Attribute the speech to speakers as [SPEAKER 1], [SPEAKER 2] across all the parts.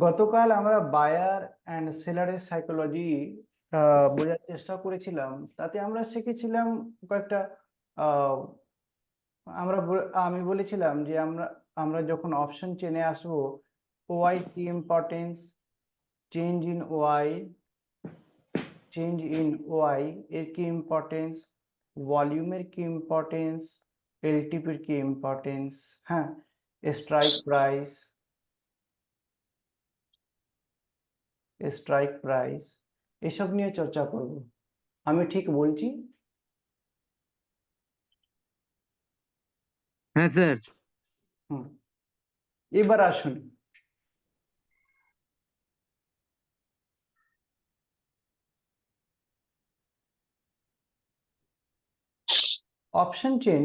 [SPEAKER 1] গতকাল আমরা buyer and সেলারের psychology বোঝার চেষ্টা করেছিলাম। তাতে আমরা শিখেছিলাম কয়েকটা আহ, আমি বলেছিলাম যে আমরা আমরা যখন অপশন চেনে আসবো, ওয়াই কি ইম্পর্টেন্স, চেঞ্জ ইন ওয়াই, এর কি ইম্পর্টেন্স, ভলিউমের কি ইম্পর্টেন্স, এলটিপির কি ইম্পর্টেন্স, হ্যাঁ, স্ট্রাইক প্রাইস এসব নিয়ে চর্চা করব। আমি ঠিক বলছি?
[SPEAKER 2] হ্যাঁ স্যার।
[SPEAKER 1] হুম। এবার আসুন, অপশন চেন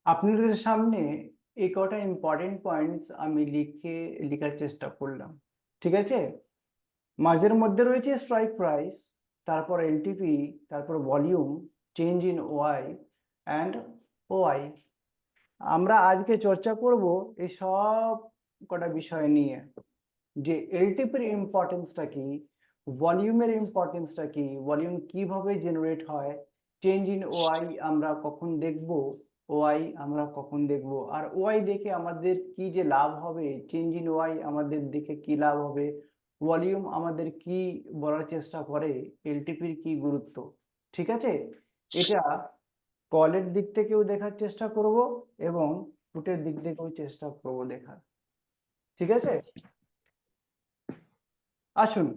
[SPEAKER 1] আপনাদের সামনে এই কটা ইম্পর্টেন্ট পয়েন্টস আমি লেখার চেষ্টা করলাম। ঠিক আছে? মাঝের মধ্যে রয়েছে স্ট্রাইক প্রাইস, তারপর এলটিপি, তারপর volume, change in OI and OI. আমরা আজকে চর্চা করব এই সব কটা বিষয় নিয়ে, যে এলটিপির ইম্পর্টেন্সটা কি, ভলিউমের ইম্পর্টেন্সটা কি, ভলিউম কিভাবে জেনারেট হয়, চেঞ্জ ইন ওআই আমরা কখন দেখব, ওআই আমরা কখন দেখব, আর ওআই দেখে আমাদের কি যে লাভ হবে, চেঞ্জ ইন ওআই আমাদের দেখে কি লাভ হবে, ভলিউম আমাদের কি বলার চেষ্টা করে, এলটিপির কি গুরুত্ব। ঠিক আছে? এটা কলের দিক থেকেও দেখার চেষ্টা করব এবং ফুটের দিক থেকেও চেষ্টা করব দেখার। ঠিক আছে? আসুন,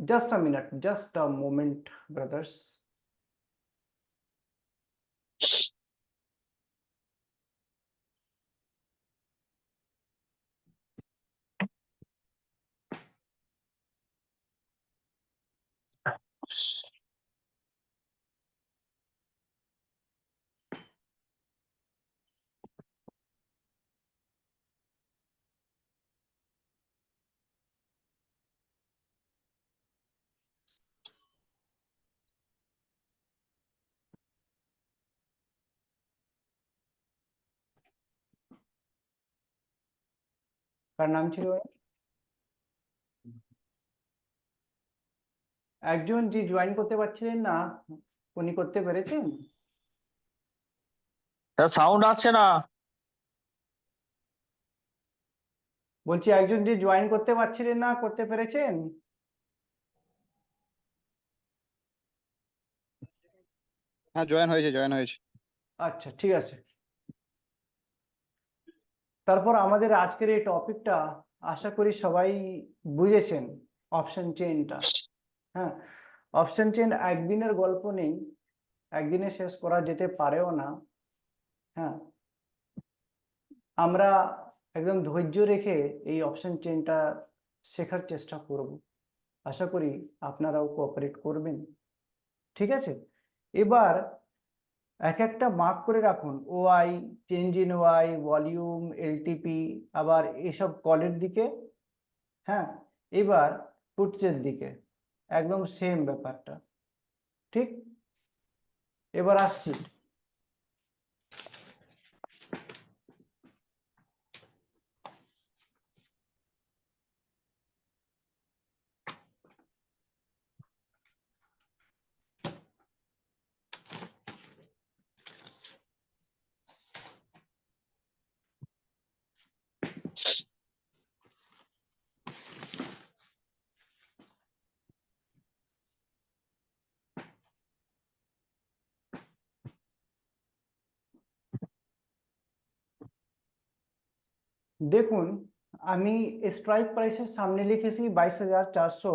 [SPEAKER 1] just a minute, just a moment, brothers. কার নাম ছিল? একজন যে জয়েন করতে পারছিলেন না, উনি করতে পেরেছেন?
[SPEAKER 3] সাউন্ড আসছে না।
[SPEAKER 1] বলছি একজন যে জয়েন করতে পারছিলেন না, করতে পেরেছেন?
[SPEAKER 2] হ্যাঁ, জয়েন হয়েছে।
[SPEAKER 1] আচ্ছা, ঠিক আছে। তারপর আমাদের আজকের এই টপিকটা আশা করি সবাই বুঝেছেন, অপশন চেইনটা। হ্যাঁ, অপশন চেইন একদিনের গল্প নেই, একদিনে শেষ করা যেতে পারেও না। হ্যাঁ, আমরা একদম ধৈর্য রেখে এই অপশন চেইনটা শেখার চেষ্টা করব। আশা করি আপনারাও কোঅপারেট করবেন। ঠিক আছে, এবার এক একটা মার্ক করে রাখুন। OI, change in OI, volume, LTP, আবার এসব কলের দিকে। হ্যাঁ, এবার পুটসের দিকে একদম সেম ব্যাপারটা। ঠিক, এবার আসছি। দেখুন, আমি স্ট্রাইক প্রাইসের সামনে লিখেছি 22,400,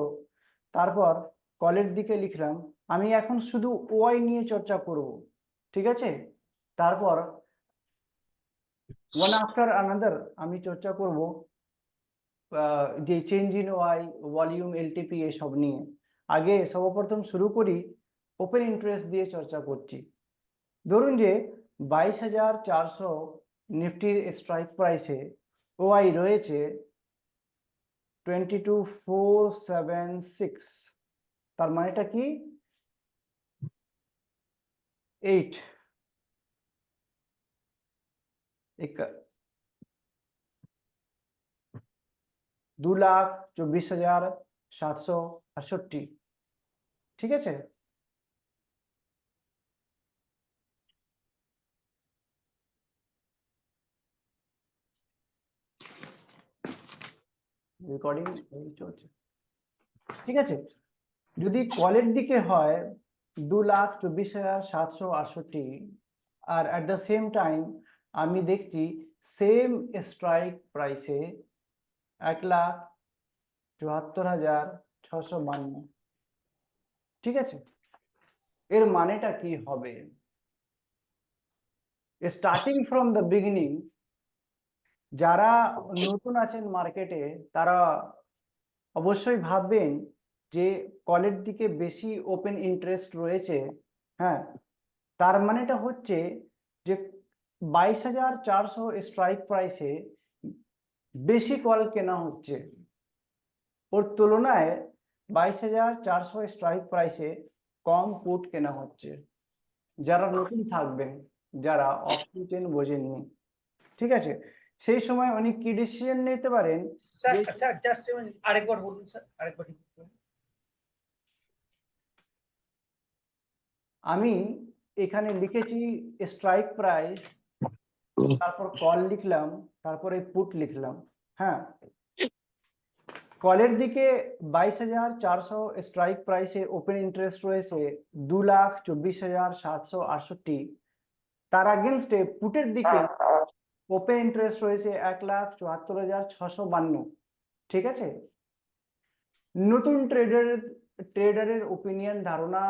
[SPEAKER 1] তারপর কলের দিকে লিখলাম। আমি এখন শুধু ওয়াই নিয়ে চর্চা করব, ঠিক আছে? তারপর ওয়ান আফটার আনাদার আমি চর্চা করব যে change in OI, volume, LTP এসব নিয়ে। আগে সর্বপ্রথম শুরু করি ওপেন ইন্টারেস্ট দিয়ে চর্চা করছি। ধরুন যে 22,400 নিফটির স্ট্রাইক প্রাইসে ওআই রয়েছে 22,476। তার মানেটা কি? 8 2,24,768। ঠিক আছে, রেকর্ডিং চলছে। ঠিক আছে, যদি কলের দিকে হয় 2,24,768, আর অ্যাট দ্য সেম টাইম আমি দেখছি সেম স্ট্রাইক প্রাইসে 1,74,652। ঠিক আছে, এর মানেটা কি হবে? স্টার্টিং ফ্রম দ্য বিগিনিং, যারা নতুন আছেন মার্কেটে তারা অবশ্যই ভাববেন যে কলের দিকে বেশি ওপেন ইন্টারেস্ট রয়েছে। হ্যাঁ, তার মানেটা হচ্ছে যে 22,400 স্ট্রাইক প্রাইসে বেশি কল কেনা হচ্ছে, ওর তুলনায় 22,400 স্ট্রাইক প্রাইসে কম পুট কেনা হচ্ছে। যারা নতুন থাকবেন, যারা অপশন চেন বোঝেননি, ঠিক আছে, সেই সময় উনি কি ডিসিশন নিতে পারেন?
[SPEAKER 3] স্যার স্যার জাস্ট আরেকবার বলুন স্যার, আরেকবার repeat করুন।
[SPEAKER 1] আমি এখানে লিখেছি স্ট্রাইক প্রাইস, তারপর কল লিখলাম, তারপরে পুট লিখলাম। হ্যাঁ, কলের দিকে 22,400 স্ট্রাইক প্রাইসে ওপেন ইন্টারেস্ট রয়েছে 2,24,768। তার আগেনস্টে পুটের দিকে ওপেন ইন্টারেস্ট রয়েছে 1,74,652। ঠিক আছে, নতুন ট্রেডারের ওপিনিয়ন, ধারণা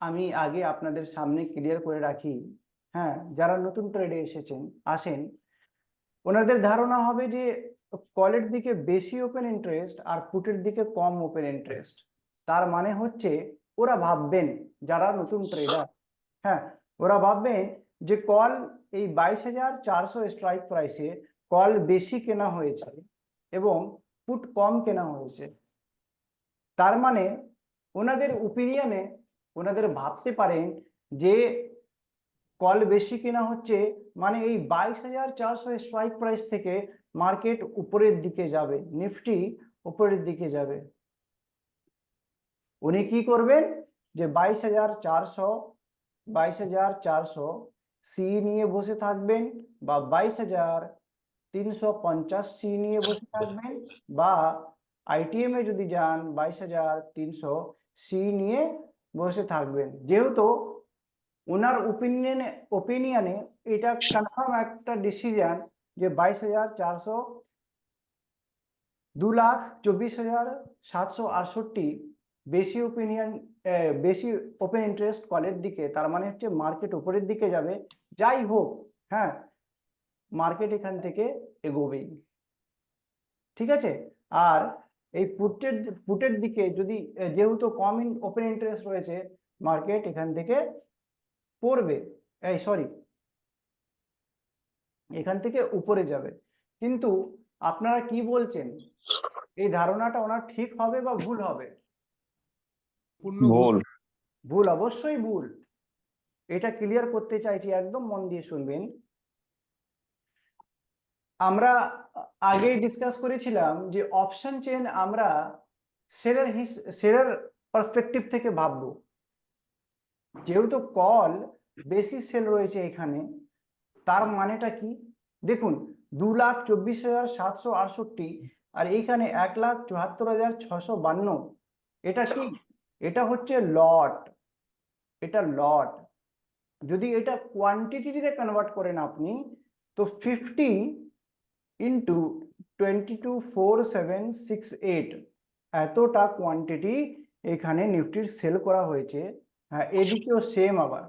[SPEAKER 1] আমি আগে আপনাদের সামনে ক্লিয়ার করে রাখি। হ্যাঁ, যারা নতুন ট্রেডে আসেন, ওনাদের ধারণা হবে যে কলের দিকে বেশি ওপেন ইন্টারেস্ট আর পুটের দিকে কম ওপেন ইন্টারেস্ট। তার মানে হচ্ছে ওরা ভাববেন, যারা নতুন ট্রেডার, হ্যাঁ, ওরা ভাববেন যে কল এই 22,400 স্ট্রাইক প্রাইসে কল বেশি কেনা হয়েছে এবং পুট কম কেনা হয়েছে। তার মানে ওনাদের ওপিনিয়নে ওনাদের ভাবতে পারেন যে কল বেশি কেনা হচ্ছে, মানে এই 22,400 স্ট্রাইক প্রাইস থেকে মার্কেট উপরের দিকে যাবে, নিফটি উপরের দিকে যাবে। উনি কি করবেন যে 22,400 সি নিয়ে বসে থাকবেন, বা 22,350 সি নিয়ে বসে থাকবেন, বা আইটিএম এ যদি যান 22,300 সি নিয়ে বসে থাকবেন। যেহেতু ওনার ওপিনিয়নে এটা কনফার্ম একটা ডিসিশন যে 22,400 2,24,768 বেশি বেশি ওপেন ইন্টারেস্ট কলের দিকে, তার মানে হচ্ছে মার্কেট উপরের দিকে যাবে। যাই হোক, হ্যাঁ, মার্কেট এখান থেকে এগোবেই, ঠিক আছে। আর এই পুটের দিকে যদি যেহেতু কম ওপেন ইন্টারেস্ট রয়েছে, মার্কেট এখান থেকে পড়বে, এই সরি, এখান থেকে উপরে যাবে। কিন্তু আপনারা কি বলছেন, এই ধারণাটা ওনার ঠিক হবে বা ভুল হবে?
[SPEAKER 2] ভুল।
[SPEAKER 1] ভুল, অবশ্যই ভুল। এটা ক্লিয়ার করতে চাইছি, একদম মন দিয়ে শুনবেন। আমরা আগেই ডিসকাস করেছিলাম যে অপশন চেন আমরা সেলের পার্সপেক্টিভ থেকে ভাববো। যেহেতু কল বেশি সেল রয়েছে এখানে, তার মানেটা কি দেখুন, 2,24,768 আর এইখানে 1,74,652। এটা কি? এটা হচ্ছে লট, এটা লট। যদি এটা কোয়ান্টিটিতে কনভার্ট করেন আপনি, তো 50 ইন্টু 22,4768 এতটা কোয়ান্টিটি এখানে নিফটির সেল করা হয়েছে। হ্যাঁ, এদিকেও সেম, আবার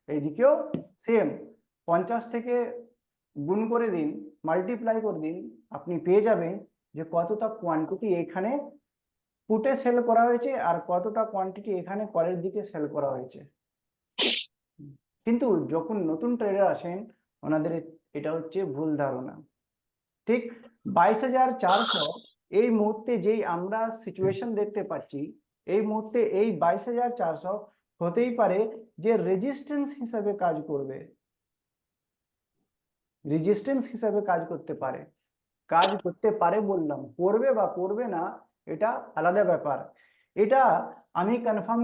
[SPEAKER 1] এইদিকেও সেম। 50 থেকে গুণ করে দিন, মাল্টিপ্লাই করে দিন, আপনি পেয়ে যাবেন যে কতটা কোয়ান্টিটি এখানে পুটে সেল করা হয়েছে আর কতটা কোয়ান্টিটি এখানে কলের দিকে সেল করা হয়েছে। কিন্তু যখন নতুন ট্রেডার আসেন, ওনাদের এটা হচ্ছে ভুল ধারণা। ঠিক 22,400 এই মুহূর্তে যেই আমরা সিচুয়েশন দেখতে পাচ্ছি, এই মুহূর্তে এই 22,400 হতেই পারে যে রেজিস্ট্যান্স হিসাবে কাজ করবে, রেজিস্ট্যান্স হিসাবে কাজ করতে পারে। কাজ করতে পারে বললাম, করবে বা করবে না এটা আলাদা ব্যাপার। এটা আমি কনফার্ম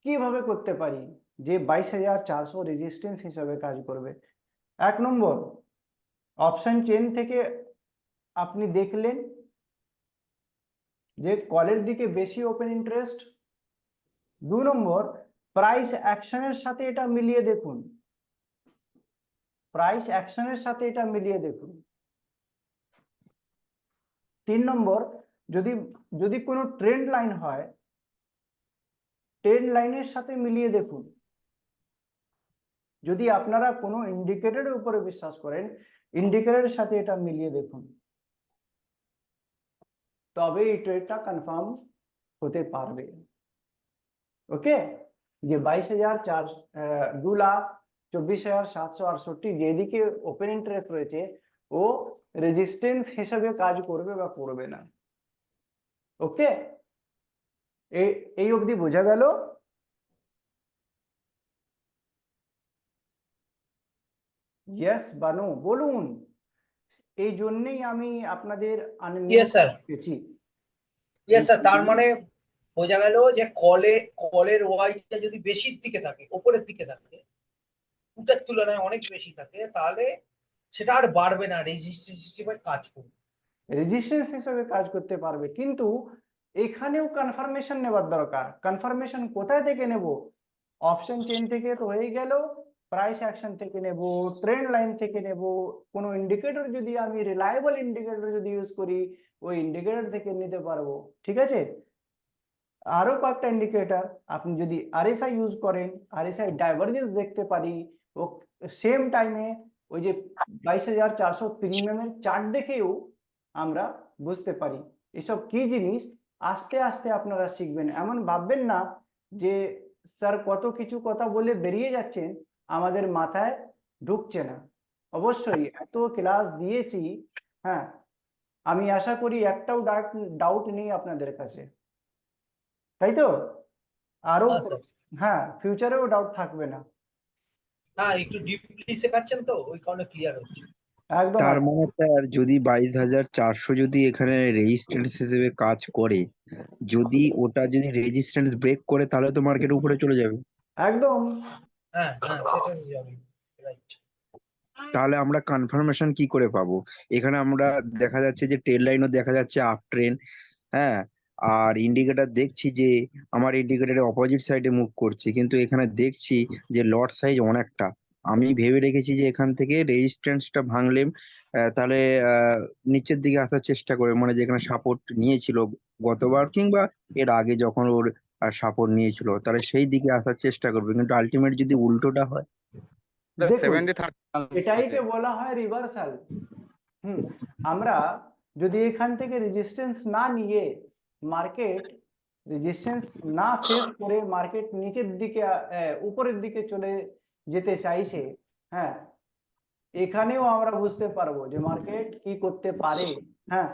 [SPEAKER 1] কিভাবে করতে পারি যে 22,400 রেজিস্ট্যান্স হিসাবে কাজ করবে? 1 নম্বর, অপশন চেন থেকে আপনি দেখলেন যে কলের দিকে বেশি ওপেন ইন্টারেস্ট। 2 নম্বর, প্রাইস অ্যাকশনের সাথে এটা মিলিয়ে দেখুন, প্রাইস অ্যাকশনের সাথে এটা মিলিয়ে দেখুন। 3 নম্বর, যদি যদি কোনো ট্রেন্ড লাইন হয়, ট্রেন্ড লাইনের সাথে মিলিয়ে দেখুন। যদি আপনারা কোনো ইন্ডিকেটরের উপরে বিশ্বাস করেন, ইন্ডিকেটরের সাথে এটা মিলিয়ে দেখুন, তবে এই ট্রেডটা কনফার্ম হতে পারবে। ওকে, যে 2,24,768 যেদিকে ওপেন ইন্টারেস্ট রয়েছে, ও রেজিস্ট্যান্স হিসেবে কাজ করবে বা করবে না। ওকে, এই অবধি বোঝা গেল? ইয়েস বানু বলুন। এই জন্যই আমি আপনাদের
[SPEAKER 3] Yes, sir.
[SPEAKER 1] পেয়েছি।
[SPEAKER 3] ইয়েস স্যার, তার মানে বোঝা গেল যে কলের ওয়াইটটা যদি বেশির দিকে থাকে, ওপরের দিকে থাকে, পুটের তুলনায় অনেক বেশি থাকে, তাহলে সেটা আর বাড়বে না, রেজিস্ট্যান্স হিসেবে কাজ করবে।
[SPEAKER 1] রেজিস্ট্যান্স হিসেবে কাজ করতে পারবে, কিন্তু এখানেও কনফার্মেশন নেওয়ার দরকার। কনফার্মেশন কোথায় থেকে নেব? অপশন চেন থেকে তো হয়ে গেল, প্রাইস অ্যাকশন থেকে নেব, ট্রেন্ড লাইন থেকে নেব, কোনো ইন্ডিকেটর যদি আমি রিলায়েবল ইন্ডিকেটর যদি ইউজ করি, ওই ইন্ডিকেটর থেকে নিতে পারবো, ঠিক আছে। আরো কয়েকটা ইন্ডিকেটর, আপনি যদি আরএসআই ইউজ করেন, আরএসআই ডাইভারজেন্স দেখতে পারি, ও সেম টাইমে ওই যে 22,400 প্রিমিয়ামের চার্ট দেখেও আমরা বুঝতে পারি এসব কি জিনিস। আস্তে আস্তে আপনারা শিখবেন, এমন ভাববেন না যে স্যার কত কিছু কথা বলে বেরিয়ে যাচ্ছেন, আমাদের মাথায় ঢুকছে না। অবশ্যই এত ক্লাস দিয়েছি, হ্যাঁ, আমি আশা করি একটাও ডাউট নেই আপনাদের কাছে, তাই তো? আরো,
[SPEAKER 3] হ্যাঁ স্যার,
[SPEAKER 1] হ্যাঁ, ফিউচারেও ডাউট থাকবে না।
[SPEAKER 3] হ্যাঁ একটু ডিপলি শেখাচ্ছেন তো, ওই কারণে ক্লিয়ার হচ্ছে।
[SPEAKER 1] একদম
[SPEAKER 2] তার মানে স্যার যদি 22,400 যদি এখানে রেজিস্ট্যান্স হিসেবে কাজ করে, যদি ওটা যদি রেজিস্ট্যান্স ব্রেক করে তাহলে তো মার্কেট উপরে চলে যাবে।
[SPEAKER 1] একদম।
[SPEAKER 3] হ্যাঁ হ্যাঁ, সেটা যাবে, রাইট।
[SPEAKER 2] তাহলে আমরা কনফার্মেশন কি করে পাবো? এখানে আমরা দেখা যাচ্ছে যে ট্রেড লাইনও দেখা যাচ্ছে আপ ট্রেন্ড, হ্যাঁ, আর ইন্ডিকেটর দেখছি যে আমার ইন্ডিকেটরের অপোজিট সাইডে মুভ করছে, কিন্তু এখানে দেখছি যে লট সাইজ অনেকটা। আমি ভেবে রেখেছি যে এখান থেকে রেজিস্ট্যান্সটা ভাঙলে তাহলে নিচের দিকে আসার চেষ্টা করে, মানে যেখানে সাপোর্ট নিয়েছিল গতবার কিংবা এর আগে যখন ওর সাপোর্ট নিয়েছিল, তাহলে সেই দিকে আসার চেষ্টা করবে। কিন্তু আলটিমেট যদি উল্টোটা হয়,
[SPEAKER 1] দেখুন
[SPEAKER 4] 70-30
[SPEAKER 1] এটাইকে বলা হয় রিভার্সাল। আমরা যদি এখান থেকে রেজিস্ট্যান্স না নিয়ে মার্কেট রেজিস্ট্যান্স না ফেস করে মার্কেট নিচের দিকে উপরের দিকে চলে যেতে চাইছে, হ্যাঁ, এখানেও আমরা বুঝতে পারবো যে মার্কেট কি করতে পারে। হ্যাঁ,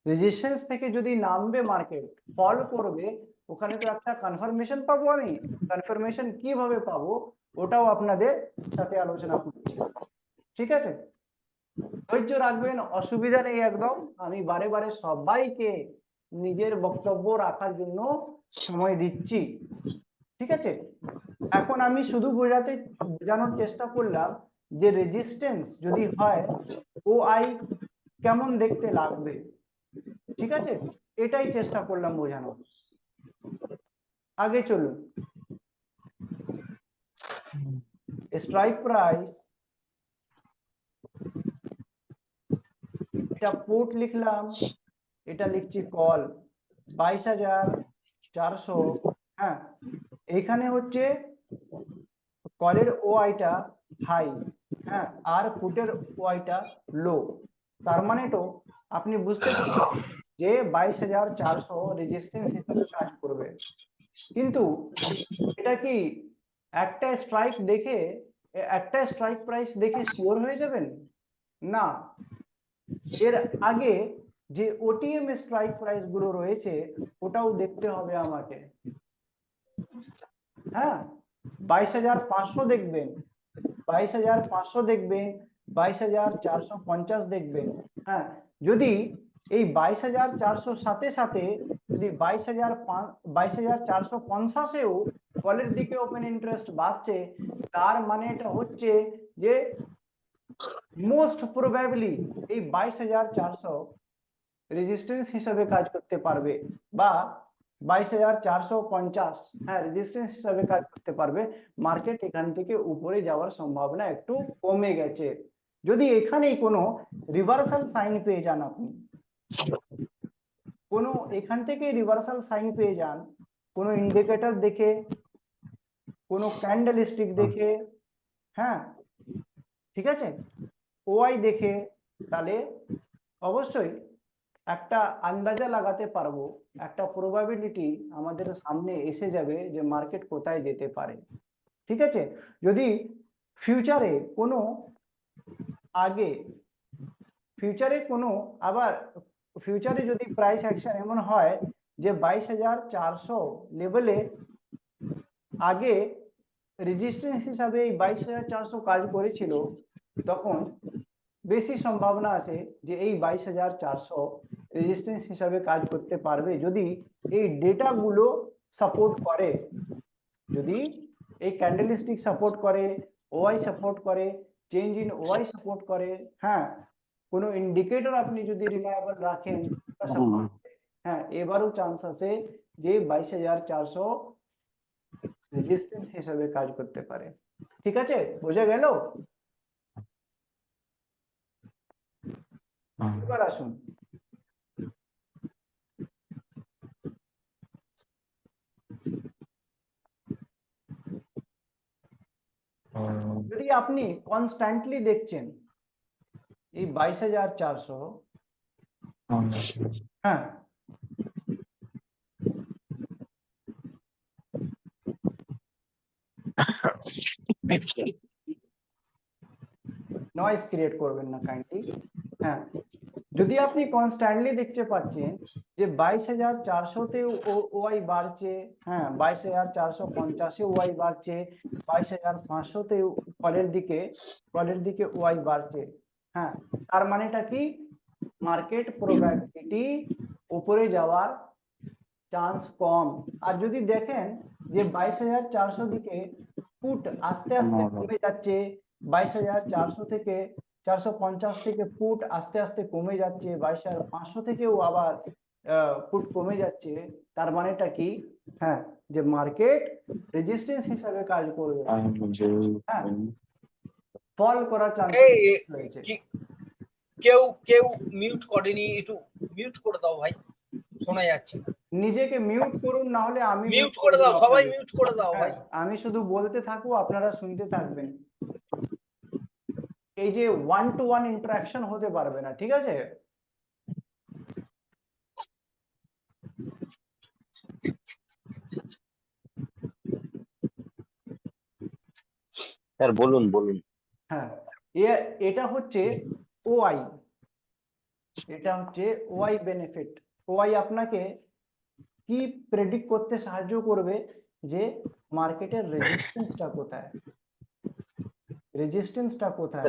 [SPEAKER 1] রেজিস্ট্যান্স থেকে যদি নামবে মার্কেট ফল করবে, ওখানে তো একটা কনফার্মেশন পাবো। আমি কনফার্মেশন কিভাবে পাবো ওটাও আপনাদের সাথে আলোচনা করছি, ঠিক আছে? ধৈর্য রাখবেন, অসুবিধা নেই একদম। আমি বারে বারে সবাইকে নিজের বক্তব্য রাখার জন্য সময় দিচ্ছি, ঠিক আছে? এখন আমি শুধু বোঝানোর চেষ্টা করলাম যে রেজিস্ট্যান্স যদি হয় ওআই কেমন দেখতে লাগবে, ঠিক আছে? এটাই চেষ্টা করলাম বোঝানোর। আগে চলুন, স্ট্রাইক প্রাইস, এটা পুট লিখলাম, এটা লিখছি কল 22,400। হ্যাঁ, এখানে হচ্ছে কলের ওআইটা হাই, হ্যাঁ, আর পুটের ওআইটা লো। তার মানে তো আপনি বুঝতে পারছেন যে 22,400 রেজিস্ট্যান্স হিসেবে কাজ করবে। কিন্তু এটা কি একটা স্ট্রাইক প্রাইস দেখে শিওর হয়ে যাবেন? না, এর আগে যে ওটিএম স্ট্রাইক প্রাইস গুলো রয়েছে ওটাও দেখতে হবে আমাকে। হ্যাঁ, 22,500 দেখবেন, 22,500 দেখবেন, 22,450 দেখবেন। হ্যাঁ, যদি এই 22,400 সাথে সাথে যদি 22,450-এও কলের দিকে ওপেন ইন্টারেস্ট বাড়ছে, তার মানে এটা হচ্ছে যে মোস্ট প্রবাবলি এই 22,400 রেজিস্ট্যান্স হিসাবে কাজ করতে পারবে, বা 22,450, হ্যাঁ, রেজিস্ট্যান্স হিসাবে কাজ করতে পারবে। মার্কেট এখান থেকে উপরে যাওয়ার সম্ভাবনা একটু কমে গেছে। যদি এখানেই কোনো রিভার্সাল সাইন পেয়ে যান, আপনি কোনো এখান থেকে রিভার্সাল সাইন পেয়ে যান, কোনো ইন্ডিকেটর দেখে, কোনো ক্যান্ডেল স্টিক দেখে, হ্যাঁ, ঠিক আছে, ওআই দেখে, তাহলে অবশ্যই একটা আন্দাজা লাগাতে পারবো, একটা প্রবাবিলিটি আমাদের সামনে এসে যাবে যে মার্কেট কোথায় যেতে পারে, ঠিক আছে? যদি ফিউচারে কোনো আগে ফিউচারে কোনো আবার ফিউচারে যদি প্রাইস অ্যাকশন এমন হয় যে 22,400 লেভেলে আগে রেজিস্ট্যান্স হিসাবে এই 22,400 কাজ করেছিল, তখন বেশি সম্ভাবনা আছে যে এই 22,400 রেজিস্ট্যান্স হিসাবে কাজ করতে পারবে যদি এই ডেটাগুলো সাপোর্ট করে, যদি এই ক্যান্ডেলস্টিক সাপোর্ট করে, ওআই সাপোর্ট করে, চেঞ্জ ইন ওআই সাপোর্ট করে, হ্যাঁ, কোনো ইন্ডিকেটর আপনি যদি রিলায়েবল রাখেন, হ্যাঁ, এবারও চান্স আছে যে 22,400 রেজিস্ট্যান্স হিসাবে কাজ করতে পারে। ঠিক আছে, বোঝা গেল? এবার আসুন, যদি আপনি কনস্ট্যান্টলি দেখছেন এই 22,400, হ্যাঁ, নয়েজ ক্রিয়েট করবেন না কাইন্ডলি। হ্যাঁ, যদি আপনি কনস্ট্যান্টলি দেখতে পাচ্ছেন যে 22,400-তে ওআই বাড়ছে, হ্যাঁ, 22,450-এ ওআই বাড়ছে, 22,500-তে কলের দিকে ওআই বাড়ছে, হ্যাঁ, তার মানেটা কি? মার্কেট প্রবাবিলিটি উপরে যাওয়ার চান্স কম। আর যদি দেখেন যে 22,400 দিকে ফুট আস্তে আস্তে কমে যাচ্ছে, 22,400 থেকে 450 থেকে ফুট আস্তে আস্তে কমে যাচ্ছে, 22,500 থেকেও আবার পুট কমে যাচ্ছে, তার মানেটা কি? হ্যাঁ, যে মার্কেট রেজিস্ট্যান্স হিসাবে কাজ করবে। হ্যাঁ, ফল করার চান্স
[SPEAKER 3] এই
[SPEAKER 1] রয়েছে।
[SPEAKER 3] কি কেউ কেউ মিউট করেনি, একটু মিউট করে দাও ভাই, শোনা যাচ্ছে না।
[SPEAKER 1] নিজেকে মিউট করুন, না হলে আমি
[SPEAKER 3] মিউট
[SPEAKER 1] mute
[SPEAKER 3] করে দাও,
[SPEAKER 1] দেবো
[SPEAKER 3] সবাই
[SPEAKER 1] আপনাদের।
[SPEAKER 3] মিউট করে দাও
[SPEAKER 1] হ্যাঁ,
[SPEAKER 3] ভাই।
[SPEAKER 1] আমি শুধু বলতে থাকবো, আপনারা শুনতে থাকবেন। এই যে 1-to-1 ইন্টারাকশন হতে পারবে না, ঠিক আছে?
[SPEAKER 4] স্যার বলুন বলুন।
[SPEAKER 1] হ্যাঁ, এটা হচ্ছে ওআই, এটা হচ্ছে ওআই বেনিফিট। ওআই আপনাকে কি প্রেডিক্ট করতে সাহায্য করবে, যে মার্কেটের রেজিস্ট্যান্সটা কোথায়, রেজিস্ট্যান্সটা কোথায়।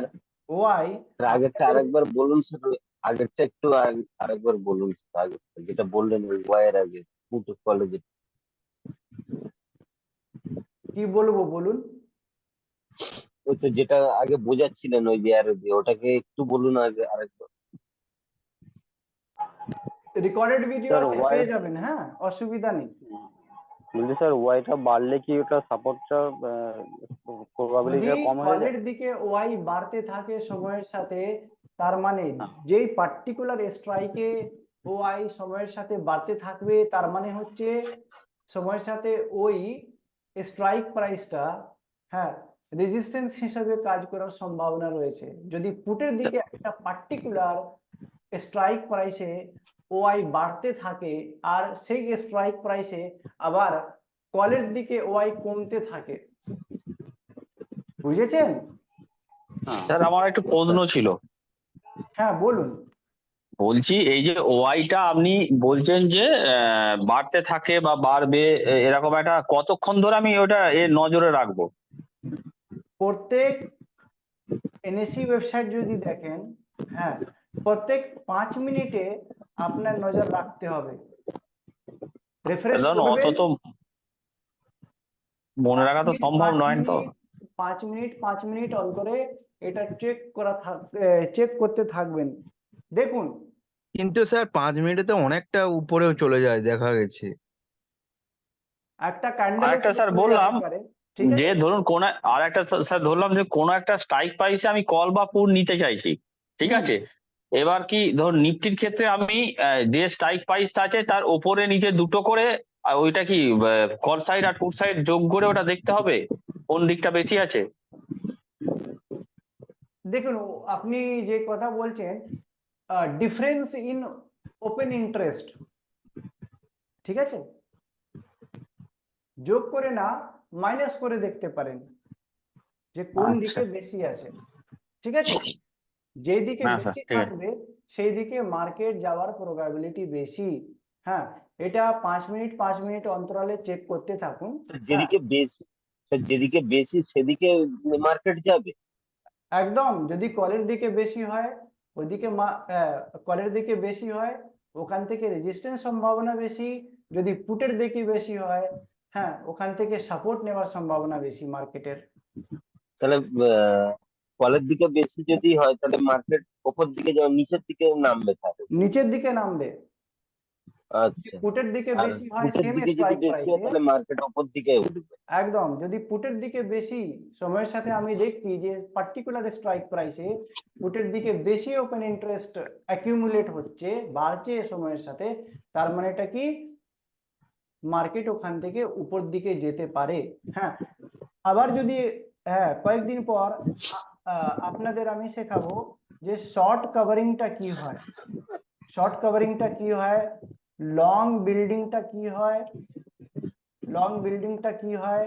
[SPEAKER 1] ওআই
[SPEAKER 4] স্যার আগেরটা আরেকবার বলুন স্যার, আগেরটা একটু আরেকবার বলুন স্যার, আগেরটা যেটা বললেন ওই ওয়াইয়ের আগে পুট কলেজে।
[SPEAKER 1] কি বলবো বলুন?
[SPEAKER 4] ওই তো যেটা আগে বোঝাচ্ছিলেন ওই যে আর ওটাকে একটু বলুন আগে আরেকবার।
[SPEAKER 1] রেকর্ডেড ভিডিও
[SPEAKER 5] স্যার
[SPEAKER 1] আছে,
[SPEAKER 5] ওয়াই,
[SPEAKER 1] পেয়ে যাবেন, হ্যাঁ, অসুবিধা নেই।
[SPEAKER 5] বলছি স্যার ওয়াইটা বাড়লে কি ওটা সাপোর্টটা
[SPEAKER 1] যদি
[SPEAKER 5] প্রবাবিলিটিটা কম হয়ে যায়?
[SPEAKER 1] কলের দিকে ওয়াই বাড়তে থাকে সময়ের সাথে, তার মানে যেই পার্টিকুলার স্ট্রাইকে ওয়াই সময়ের সাথে বাড়তে থাকবে, তার মানে হচ্ছে সময়ের সাথে ওই স্ট্রাইক প্রাইসটা, হ্যাঁ, রেজিস্ট্যান্স হিসেবে কাজ করার সম্ভাবনা রয়েছে। যদি পুটের দিকে একটা পার্টিকুলার স্ট্রাইক প্রাইসে ওআই বাড়তে থাকে, আর সেই স্ট্রাইক প্রাইসে আবার কলের দিকে ওআই কমতে থাকে, বুঝেছেন?
[SPEAKER 6] স্যার আমার একটু প্রশ্ন ছিল।
[SPEAKER 1] হ্যাঁ, বলুন।
[SPEAKER 6] বলছি এই যে ওআইটা আপনি বলছেন যে বাড়তে থাকে বা বাড়বে, এরকম একটা কতক্ষণ ধরে আমি ওটা নজরে রাখবো?
[SPEAKER 1] প্রত্যেক এনএসসি ওয়েবসাইট যদি দেখেন, হ্যাঁ, প্রত্যেক 5 মিনিটে আপনার নজর রাখতে হবে, রিফ্রেশ
[SPEAKER 6] কারণ অত
[SPEAKER 1] করবেন।
[SPEAKER 6] তো মনে রাখা তো সম্ভব
[SPEAKER 1] 5
[SPEAKER 6] নয় তো।
[SPEAKER 1] মিনিট 5 মিনিট অন্তরে এটা চেক করতে থাকবেন। দেখুন,
[SPEAKER 2] কিন্তু স্যার 5 মিনিটে তো অনেকটা উপরেও চলে যায় দেখা গেছে।
[SPEAKER 1] একটা ক্যান্ডেল
[SPEAKER 6] আরেকটা স্যার বললাম
[SPEAKER 1] ঠিক
[SPEAKER 6] যে
[SPEAKER 1] আছে।
[SPEAKER 6] ধরুন কোন আর একটা স্যার ধরলাম যে কোন একটা স্ট্রাইক প্রাইসে আমি কল বা পুট নিতে চাইছি, ঠিক আছে? এবার কি ধর নিফটির ক্ষেত্রে আমি যে স্ট্রাইক প্রাইসটা আছে তার ওপরে নিচে দুটো করে ওইটা কি কল সাইড আর পুট সাইড যোগ করে ওটা দেখতে হবে কোন দিকটা বেশি আছে?
[SPEAKER 1] দেখুন, আপনি যে কথা বলছেন, ডিফারেন্স ইন ওপেন ইন্টারেস্ট, ঠিক আছে, যোগ করে না, মাইনাস করে দেখতে পারেন যে কোন
[SPEAKER 6] আচ্ছা।
[SPEAKER 1] দিকে বেশি আছে, ঠিক আছে। যেই দিকে
[SPEAKER 6] হ্যাঁ স্যার,
[SPEAKER 1] বেশি
[SPEAKER 6] ঠিক আছে।
[SPEAKER 1] থাকবে সেই দিকে মার্কেট যাওয়ার প্রবাবিলিটি বেশি। হ্যাঁ, এটা 5 মিনিট অন্তরালে চেক করতে থাকুন। হ্যাঁ,
[SPEAKER 4] যেদিকে বেশি, স্যার যেদিকে বেশি সেদিকে মার্কেট যাবে।
[SPEAKER 1] একদম, যদি কলের দিকে বেশি হয়, ওইদিকে কলের দিকে বেশি হয়, ওখান থেকে রেজিস্ট্যান্স সম্ভাবনা বেশি। যদি পুটের দিকে বেশি হয়, হ্যাঁ, ওখান থেকে সাপোর্ট নেওয়ার সম্ভাবনা বেশি মার্কেটের।
[SPEAKER 4] তাহলে কলের দিকে বেশি যদি হয় তাহলে মার্কেট ওপর দিকে যাবে, নিচের দিকে নামবে তাহলে।
[SPEAKER 1] নিচের দিকে নামবে। যদি
[SPEAKER 4] আচ্ছা,
[SPEAKER 1] পুটের দিকে
[SPEAKER 4] আর
[SPEAKER 1] বেশি হয়
[SPEAKER 4] পুটের
[SPEAKER 1] সেম
[SPEAKER 4] দিকে যদি
[SPEAKER 1] স্ট্রাইক
[SPEAKER 4] বেশি হয়
[SPEAKER 1] প্রাইসে,
[SPEAKER 4] তাহলে মার্কেট ওপর দিকে উঠবে।
[SPEAKER 1] একদম, যদি পুটের দিকে বেশি সময়ের সাথে আমি দেখছি যে পার্টিকুলার স্ট্রাইক প্রাইসে পুটের দিকে বেশি ওপেন ইন্টারেস্ট অ্যাকিউমুলেট হচ্ছে, বাড়ছে সময়ের সাথে, তার মানে এটা কি, মার্কেট ওখান থেকে উপর দিকে যেতে পারে। হ্যাঁ, আবার যদি, হ্যাঁ, কয়েকদিন পর আপনাদের আমি শেখাবো যে শর্ট কভারিংটা কি হয়, শর্ট কভারিংটা কি হয়, লং বিল্ডিংটা কি হয়, লং বিল্ডিংটা কি হয়,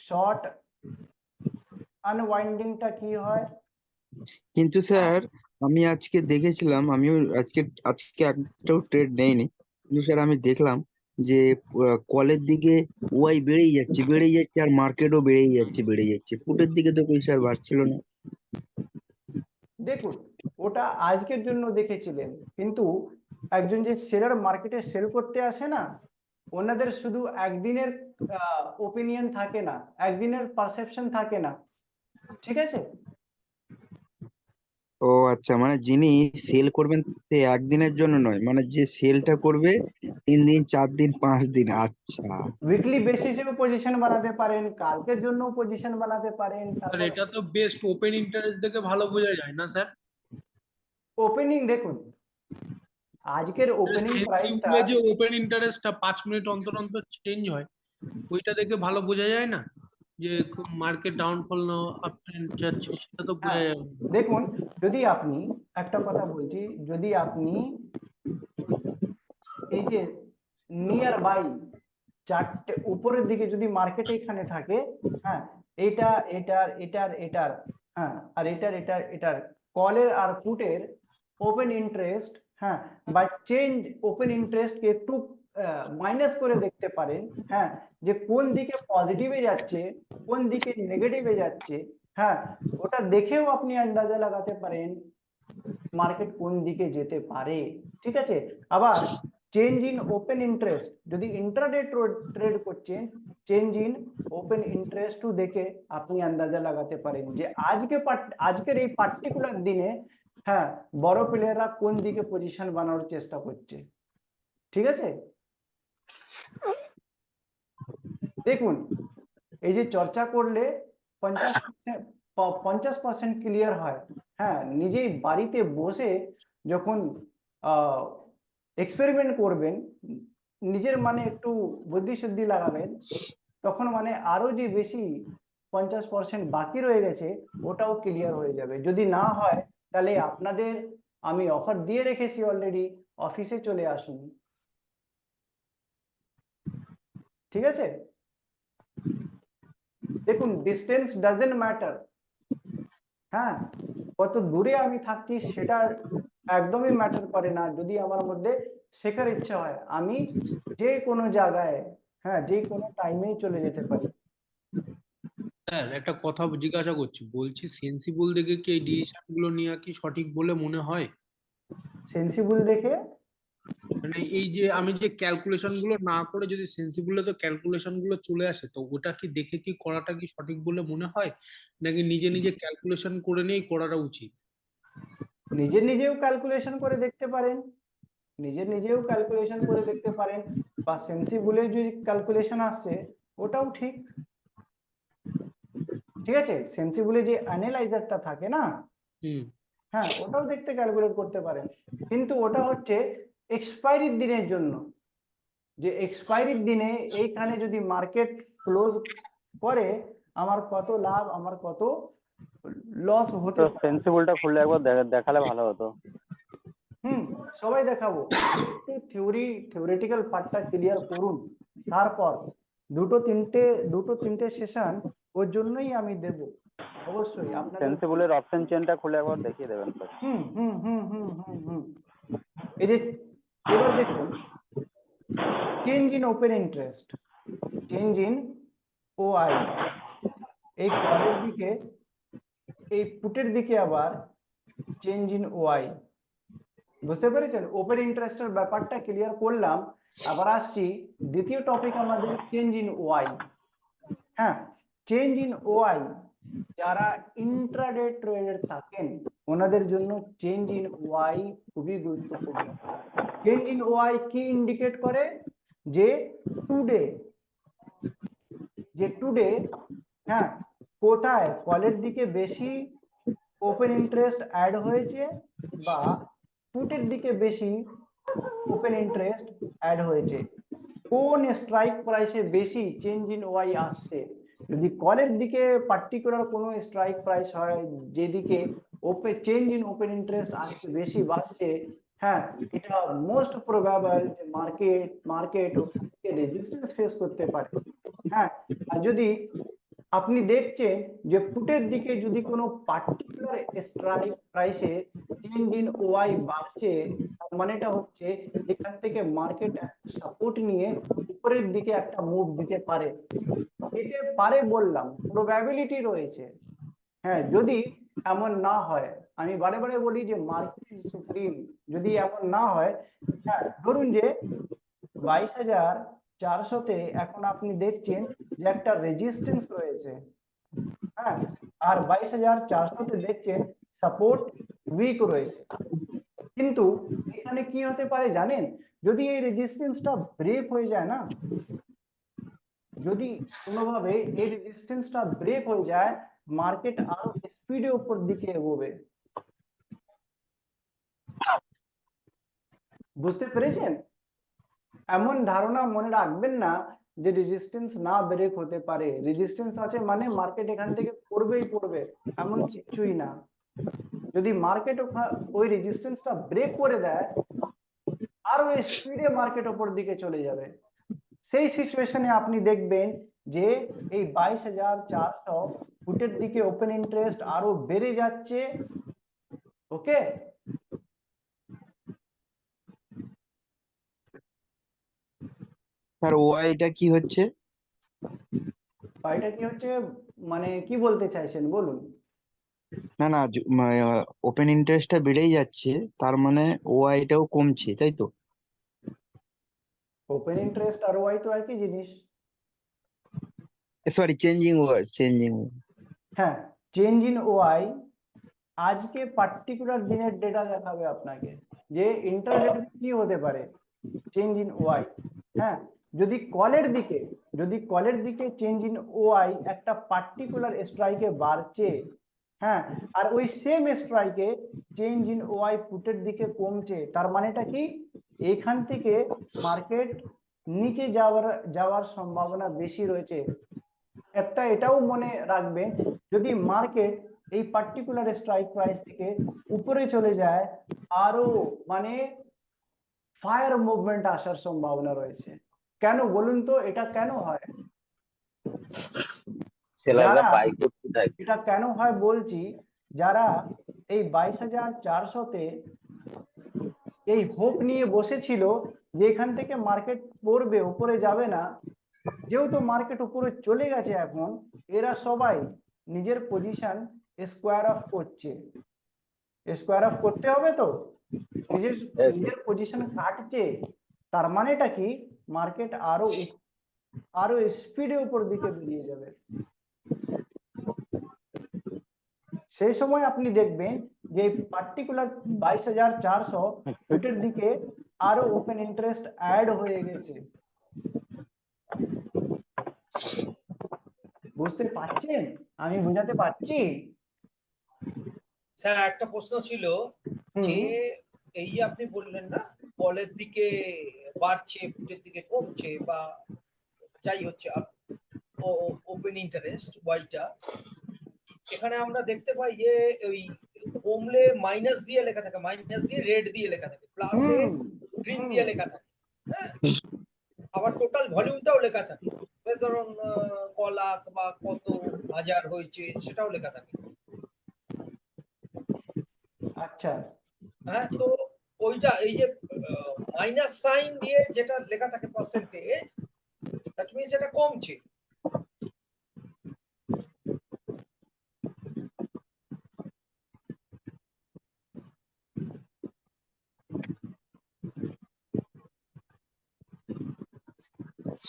[SPEAKER 1] শর্ট আনওয়াইন্ডিংটা কি হয়।
[SPEAKER 2] কিন্তু স্যার আমি আজকে দেখেছিলাম, আমিও আজকে আজকে একটাও ট্রেড নেইনি, কিন্তু স্যার আমি দেখলাম যে কলের দিকে ওয়াই বেড়েই যাচ্ছে আর মার্কেটও বেড়েই যাচ্ছে, পুটের দিকে তো কই স্যার বাড়ছিল না।
[SPEAKER 1] দেখুন, ওটা আজকের জন্য দেখেছিলেন, কিন্তু একজন যে সেলার মার্কেটে সেল করতে আসে না, ওনাদের শুধু একদিনের ওপিনিয়ন থাকে না, একদিনের পারসেপশন থাকে না, ঠিক আছে।
[SPEAKER 2] ও আচ্ছা, মানে যিনি সেল করবেন সে একদিনের জন্য নয়, মানে যে সেলটা করবে 3 দিন 4 দিন 5 দিন, আচ্ছা।
[SPEAKER 1] উইকলি বেসিসেও পজিশন বানাতে পারেন, কালকের জন্য পজিশন বানাতে পারেন,
[SPEAKER 7] স্যার
[SPEAKER 1] তারপর
[SPEAKER 7] এটা তো বেস্ট ওপেন ইন্টারেস্ট দেখে ভালো বোঝা যায় না স্যার?
[SPEAKER 1] ওপেনিং দেখুন, আজকের ওপেনিং প্রাইসটা,
[SPEAKER 7] সেন্সিবলে যে ওপেন ইন্টারেস্টটা 5 মিনিট অন্তর অন্তর চেঞ্জ হয়, ওইটা দেখে ভালো বোঝা যায় না যে মার্কেট ডাউনফল না আপ ট্রেন্ড যাচ্ছে, সেটা তো বোঝা
[SPEAKER 1] হ্যাঁ
[SPEAKER 7] যায় না।
[SPEAKER 1] দেখুন, যদি আপনি, একটা কথা বলছি, যদি আপনি এই যে নিয়ার বাই চারটে উপরের দিকে যদি মার্কেটে এখানে থাকে, হ্যাঁ, এটা এটার এটার এটার, হ্যাঁ, আর এটার কলের আর পুটের ওপেন ইন্টারেস্ট, হ্যাঁ, বা চেঞ্জ ওপেন ইন্টারেস্টকে একটু মাইনাস করে দেখতে পারেন, হ্যাঁ, যে কোন দিকে পজিটিভে যাচ্ছে, কোন দিকে নেগেটিভে যাচ্ছে, হ্যাঁ, ওটা দেখেও আপনি আন্দাজা লাগাতে পারেন মার্কেট কোন দিকে যেতে পারে। ঠিক আছে, আবার চেঞ্জ ইন ওপেন ইন্টারেস্ট, যদি ইন্ট্রাডে ট্রেড করছেন, চেঞ্জ ইন ওপেন ইন্টারেস্ট দেখে আপনি আন্দাজা লাগাতে পারেন যে আজকের এই পার্টিকুলার দিনে, হ্যাঁ, বড় প্লেয়াররা কোন দিকে পজিশন বানানোর চেষ্টা করছে। ঠিক আছে, দেখুন, এই যে চর্চা করলে 50% ক্লিয়ার হয়। হ্যাঁ, নিজেই বাড়িতে বসে যখন এক্সপেরিমেন্ট করবেন, নিজের মানে একটু বুদ্ধি শুদ্ধি লাগাবেন, তখন মানে আরো যে বেশি 50% বাকি রয়ে গেছে ওটাও ক্লিয়ার হয়ে যাবে। যদি না হয় তাহলে আপনাদের আমি অফার দিয়ে রেখেছি অলরেডি, অফিসে চলে আসুন। ঠিক আছে, দেখুন, ডিস্টেন্স ডাজেন্ট ম্যাটার। হ্যাঁ, কত দূরে আমি থাকছি সেটা একদমই ম্যাটার করে না। যদি আমার মধ্যে শেখার ইচ্ছা হয়, আমি যে কোনো জায়গায়, হ্যাঁ, যে কোনো টাইমেই চলে যেতে পারি।
[SPEAKER 7] স্যার একটা কথা জিজ্ঞাসা করছি, বলছি সেন্সিবল দেখে কি এই ডিসিশন গুলো নেওয়া কি সঠিক বলে মনে হয়?
[SPEAKER 1] সেন্সিবল দেখে,
[SPEAKER 7] মানে এই যে আমি যে ক্যালকুলেশন গুলো না করে যদি সেন্সিবলে তো ক্যালকুলেশন গুলো চলে আসে, তো ওটা কি দেখে কি করাটা কি সঠিক বলে মনে হয়, নাকি নিজে নিজে ক্যালকুলেশন করে নিয়েই করাটা উচিত?
[SPEAKER 1] নিজেও ক্যালকুলেশন করে দেখতে পারেন, নিজেও ক্যালকুলেশন করে দেখতে পারেন, বা সেন্সিবলে যদি ক্যালকুলেশন আসছে ওটাও ঠিক। ঠিক আছে, সেন্সিবলে যে অ্যানালাইজারটা থাকে না,
[SPEAKER 7] হুম।
[SPEAKER 1] হ্যাঁ, ওটাও দেখতে ক্যালকুলেট করতে পারেন, কিন্তু ওটা হচ্ছে এক্সপায়ারির দিনের জন্য, যে এক্সপায়ারির দিনে এইখানে যদি মার্কেট ক্লোজ করে আমার কত লাভ, আমার কত লস হতে
[SPEAKER 5] তো
[SPEAKER 1] পারে।
[SPEAKER 5] সেন্সিবলটা খুললে একবার দেখালে ভালো হতো।
[SPEAKER 1] হুম, সবাই দেখাবো, একটু থিওরিটিক্যাল পার্টটা ক্লিয়ার করুন, তারপর দুটো তিনটে সেশন ওর জন্যই আমি দেব, অবশ্যই আপনাদের।
[SPEAKER 5] সেন্সিবলের অপশন চেনটা খুলে একবার দেখিয়ে দেবেন স্যার।
[SPEAKER 1] হুম হুম হুম হুম হুম হুম এই যে, এবার দেখুন, change in open interest, change in OI, এই কলের দিকে, এই পুটের দিকে আবার চেঞ্জ ইন ওআই। বুঝতে পেরেছেন, ওপেন ইন্টারেস্টের ব্যাপারটা ক্লিয়ার করলাম। আবার আসছি দ্বিতীয় টপিক আমাদের, চেঞ্জ ইন ওআই। হ্যাঁ, চেঞ্জ ইন ওআই যারা ইন্ট্রাডে ট্রেডার থাকেন ওনাদের জন্য চেঞ্জ ইন ওআই খুবই গুরুত্বপূর্ণ। চেঞ্জ ইন ওআই কি ইন্ডিকেট করে, যে টুডে, হ্যাঁ, কোথায় কলের দিকে বেশি ওপেন ইন্টারেস্ট অ্যাড হয়েছে, বা পুটের দিকে বেশি ওপেন ইন্টারেস্ট অ্যাড হয়েছে, কোন স্ট্রাইক প্রাইসে বেশি চেঞ্জ ইন ওয়াই আসছে। যদি কলের দিকে পার্টিকুলার কোনো স্ট্রাইক প্রাইস হয় যেদিকে চেঞ্জ ইন ওপেন ইন্টারেস্ট আসছে, বেশি বাড়ছে, হ্যাঁ, এটা মোস্ট প্রবাবল যে মার্কেট ওখান থেকে রেজিস্ট্যান্স ফেস করতে পারে। হ্যাঁ, আর যদি আপনি দেখছেন যে পুটের দিকে যদি কোনো পার্টিকুলার স্ট্রাইক প্রাইসে চেঞ্জ ইন ওয়াই বাড়ছে, তার মানেটা হচ্ছে এখান থেকে মার্কেট সাপোর্ট নিয়ে উপরের দিকে একটা মুভ দিতে পারে। দিতে পারে বললাম, প্রবাবিলিটি রয়েছে। হ্যাঁ, যদি এমন না হয়, আমি বারে বারে বলি যে মার্কেট সুপ্রিম, যদি এমন না হয়, হ্যাঁ, ধরুন যে 22,400-তে এখন আপনি দেখছেন যে একটা রেজিস্ট্যান্স রয়েছে, হ্যাঁ, আর 22,400-তে দেখছেন সাপোর্ট উইক রয়েছে। কিন্তু এখানে কি হতে পারে জানেন, যদি এই রেজিস্ট্যান্সটা ব্রেক হয়ে যায় না, যদি কোনোভাবে এই রেজিস্ট্যান্সটা ব্রেক হয়ে যায়, মার্কেট আরো স্পিডে উপর দিকে এগোবে। বুঝতে পেরেছেন? এমন ধারণা মনে রাখবেন না যে রেজিস্ট্যান্স না ব্রেক হতে পারে, রেজিস্ট্যান্স আছে মানে মার্কেট এখান থেকে পড়বেই পড়বে, এমন কিছুই না। যদি মার্কেট ওই রেজিস্ট্যান্সটা ব্রেক করে দেয়, আরো স্পিডে মার্কেট ওপর দিকে চলে যাবে। সেই সিচুয়েশনে আপনি দেখবেন যে এই 22,400 ফুটের দিকে ওপেন ইন্টারেস্ট আরো বেড়ে যাচ্ছে। ওকে,
[SPEAKER 2] স্যার ওয়াইটা কি হচ্ছে?
[SPEAKER 1] এটা কি হচ্ছে মানে কি বলতে চাইছেন বলুন?
[SPEAKER 2] না না, ওপেন ইন্টারেস্টটা বেড়েই যাচ্ছে, তার মানে ওয়াইটাও কমছে, তাই তো?
[SPEAKER 1] ওপেন ইন্টারেস্ট আর ওয়াই তো একই জিনিস।
[SPEAKER 2] Sorry, changing.
[SPEAKER 1] হ্যাঁ, চেঞ্জ ইন ওয়াই আজকে পার্টিকুলার দিনের ডেটা দেখাবে আপনাকে যে ইন্টারডেতে কি হতে পারে চেঞ্জ ইন ওয়াই। হ্যাঁ, যদি কলের দিকে চেঞ্জ ইন ওয়াই একটা পার্টিকুলার স্ট্রাইকে বাড়ছে, হ্যাঁ, আর ওই সেম স্ট্রাইকে চেঞ্জ ইন ওয়াই পুটের দিকে কমছে, তার মানেটা কি এইখান থেকে মার্কেট নিচে যাওয়ার সম্ভাবনা বেশি রয়েছে। একটা এটাও মনে রাখবেন, যদি মার্কেট এই পার্টিকুলার স্ট্রাইক প্রাইস থেকে উপরে চলে যায়, আরো মানে ফায়ার মুভমেন্ট আসার সম্ভাবনা রয়েছে। কেন বলুন তো, এটা কেন হয়?
[SPEAKER 4] সেলাররা
[SPEAKER 1] যারা
[SPEAKER 4] বাই করতে থাকে।
[SPEAKER 1] এটা কেন হয় বলছি, যারা এই 22,400-তে এই হোপ নিয়ে বসেছিল যে এখান থেকে মার্কেট পড়বে, উপরে যাবে না, যেহেতু মার্কেট উপরে চলে গেছে এখন, এরা সবাই নিজের পজিশন স্কোয়ার অফ করছে। স্কোয়ার অফ করতে হবে তো, নিজের
[SPEAKER 4] Yes,
[SPEAKER 1] নিজের পজিশন কাটছে, তার মানেটা কি মার্কেট আরো স্পিডে উপর দিকে বেরিয়ে যাবে। সেই সময় আপনি দেখবেন যে পার্টিকুলার 22,400 ফুটের দিকে আরো ওপেন ইন্টারেস্ট অ্যাড হয়ে গেছে। বুঝতে পারছেন? আমি বোঝাতে পারছি?
[SPEAKER 3] স্যার একটা প্রশ্ন ছিল যে
[SPEAKER 1] হুম,
[SPEAKER 3] এই যে আপনি বললেন না কলের দিকে বাড়ছে পুটের দিকে কমছে বা যাই হচ্ছে ওপেন ইন্টারেস্ট ওয়াইটা, এখানে আমরা দেখতে পাই যে ওই কমলে মাইনাস দিয়ে লেখা থাকে, মাইনাস দিয়ে রেড দিয়ে লেখা থাকে, প্লাসে
[SPEAKER 1] হুম,
[SPEAKER 3] গ্রিন
[SPEAKER 1] হুম।
[SPEAKER 3] দিয়ে লেখা থাকে। হ্যাঁ, আবার টোটাল ভলিউমটাও লেখা থাকে, বেশ ধরুন ক লাখ বা কত হাজার হয়েছে সেটাও লেখা থাকে।
[SPEAKER 1] আচ্ছা,
[SPEAKER 3] হ্যাঁ, তো ওইটা এই যে মাইনাস সাইন দিয়ে যেটা লেখা থাকে পার্সেন্টেজ, দ্যাট মিনস এটা কমছে।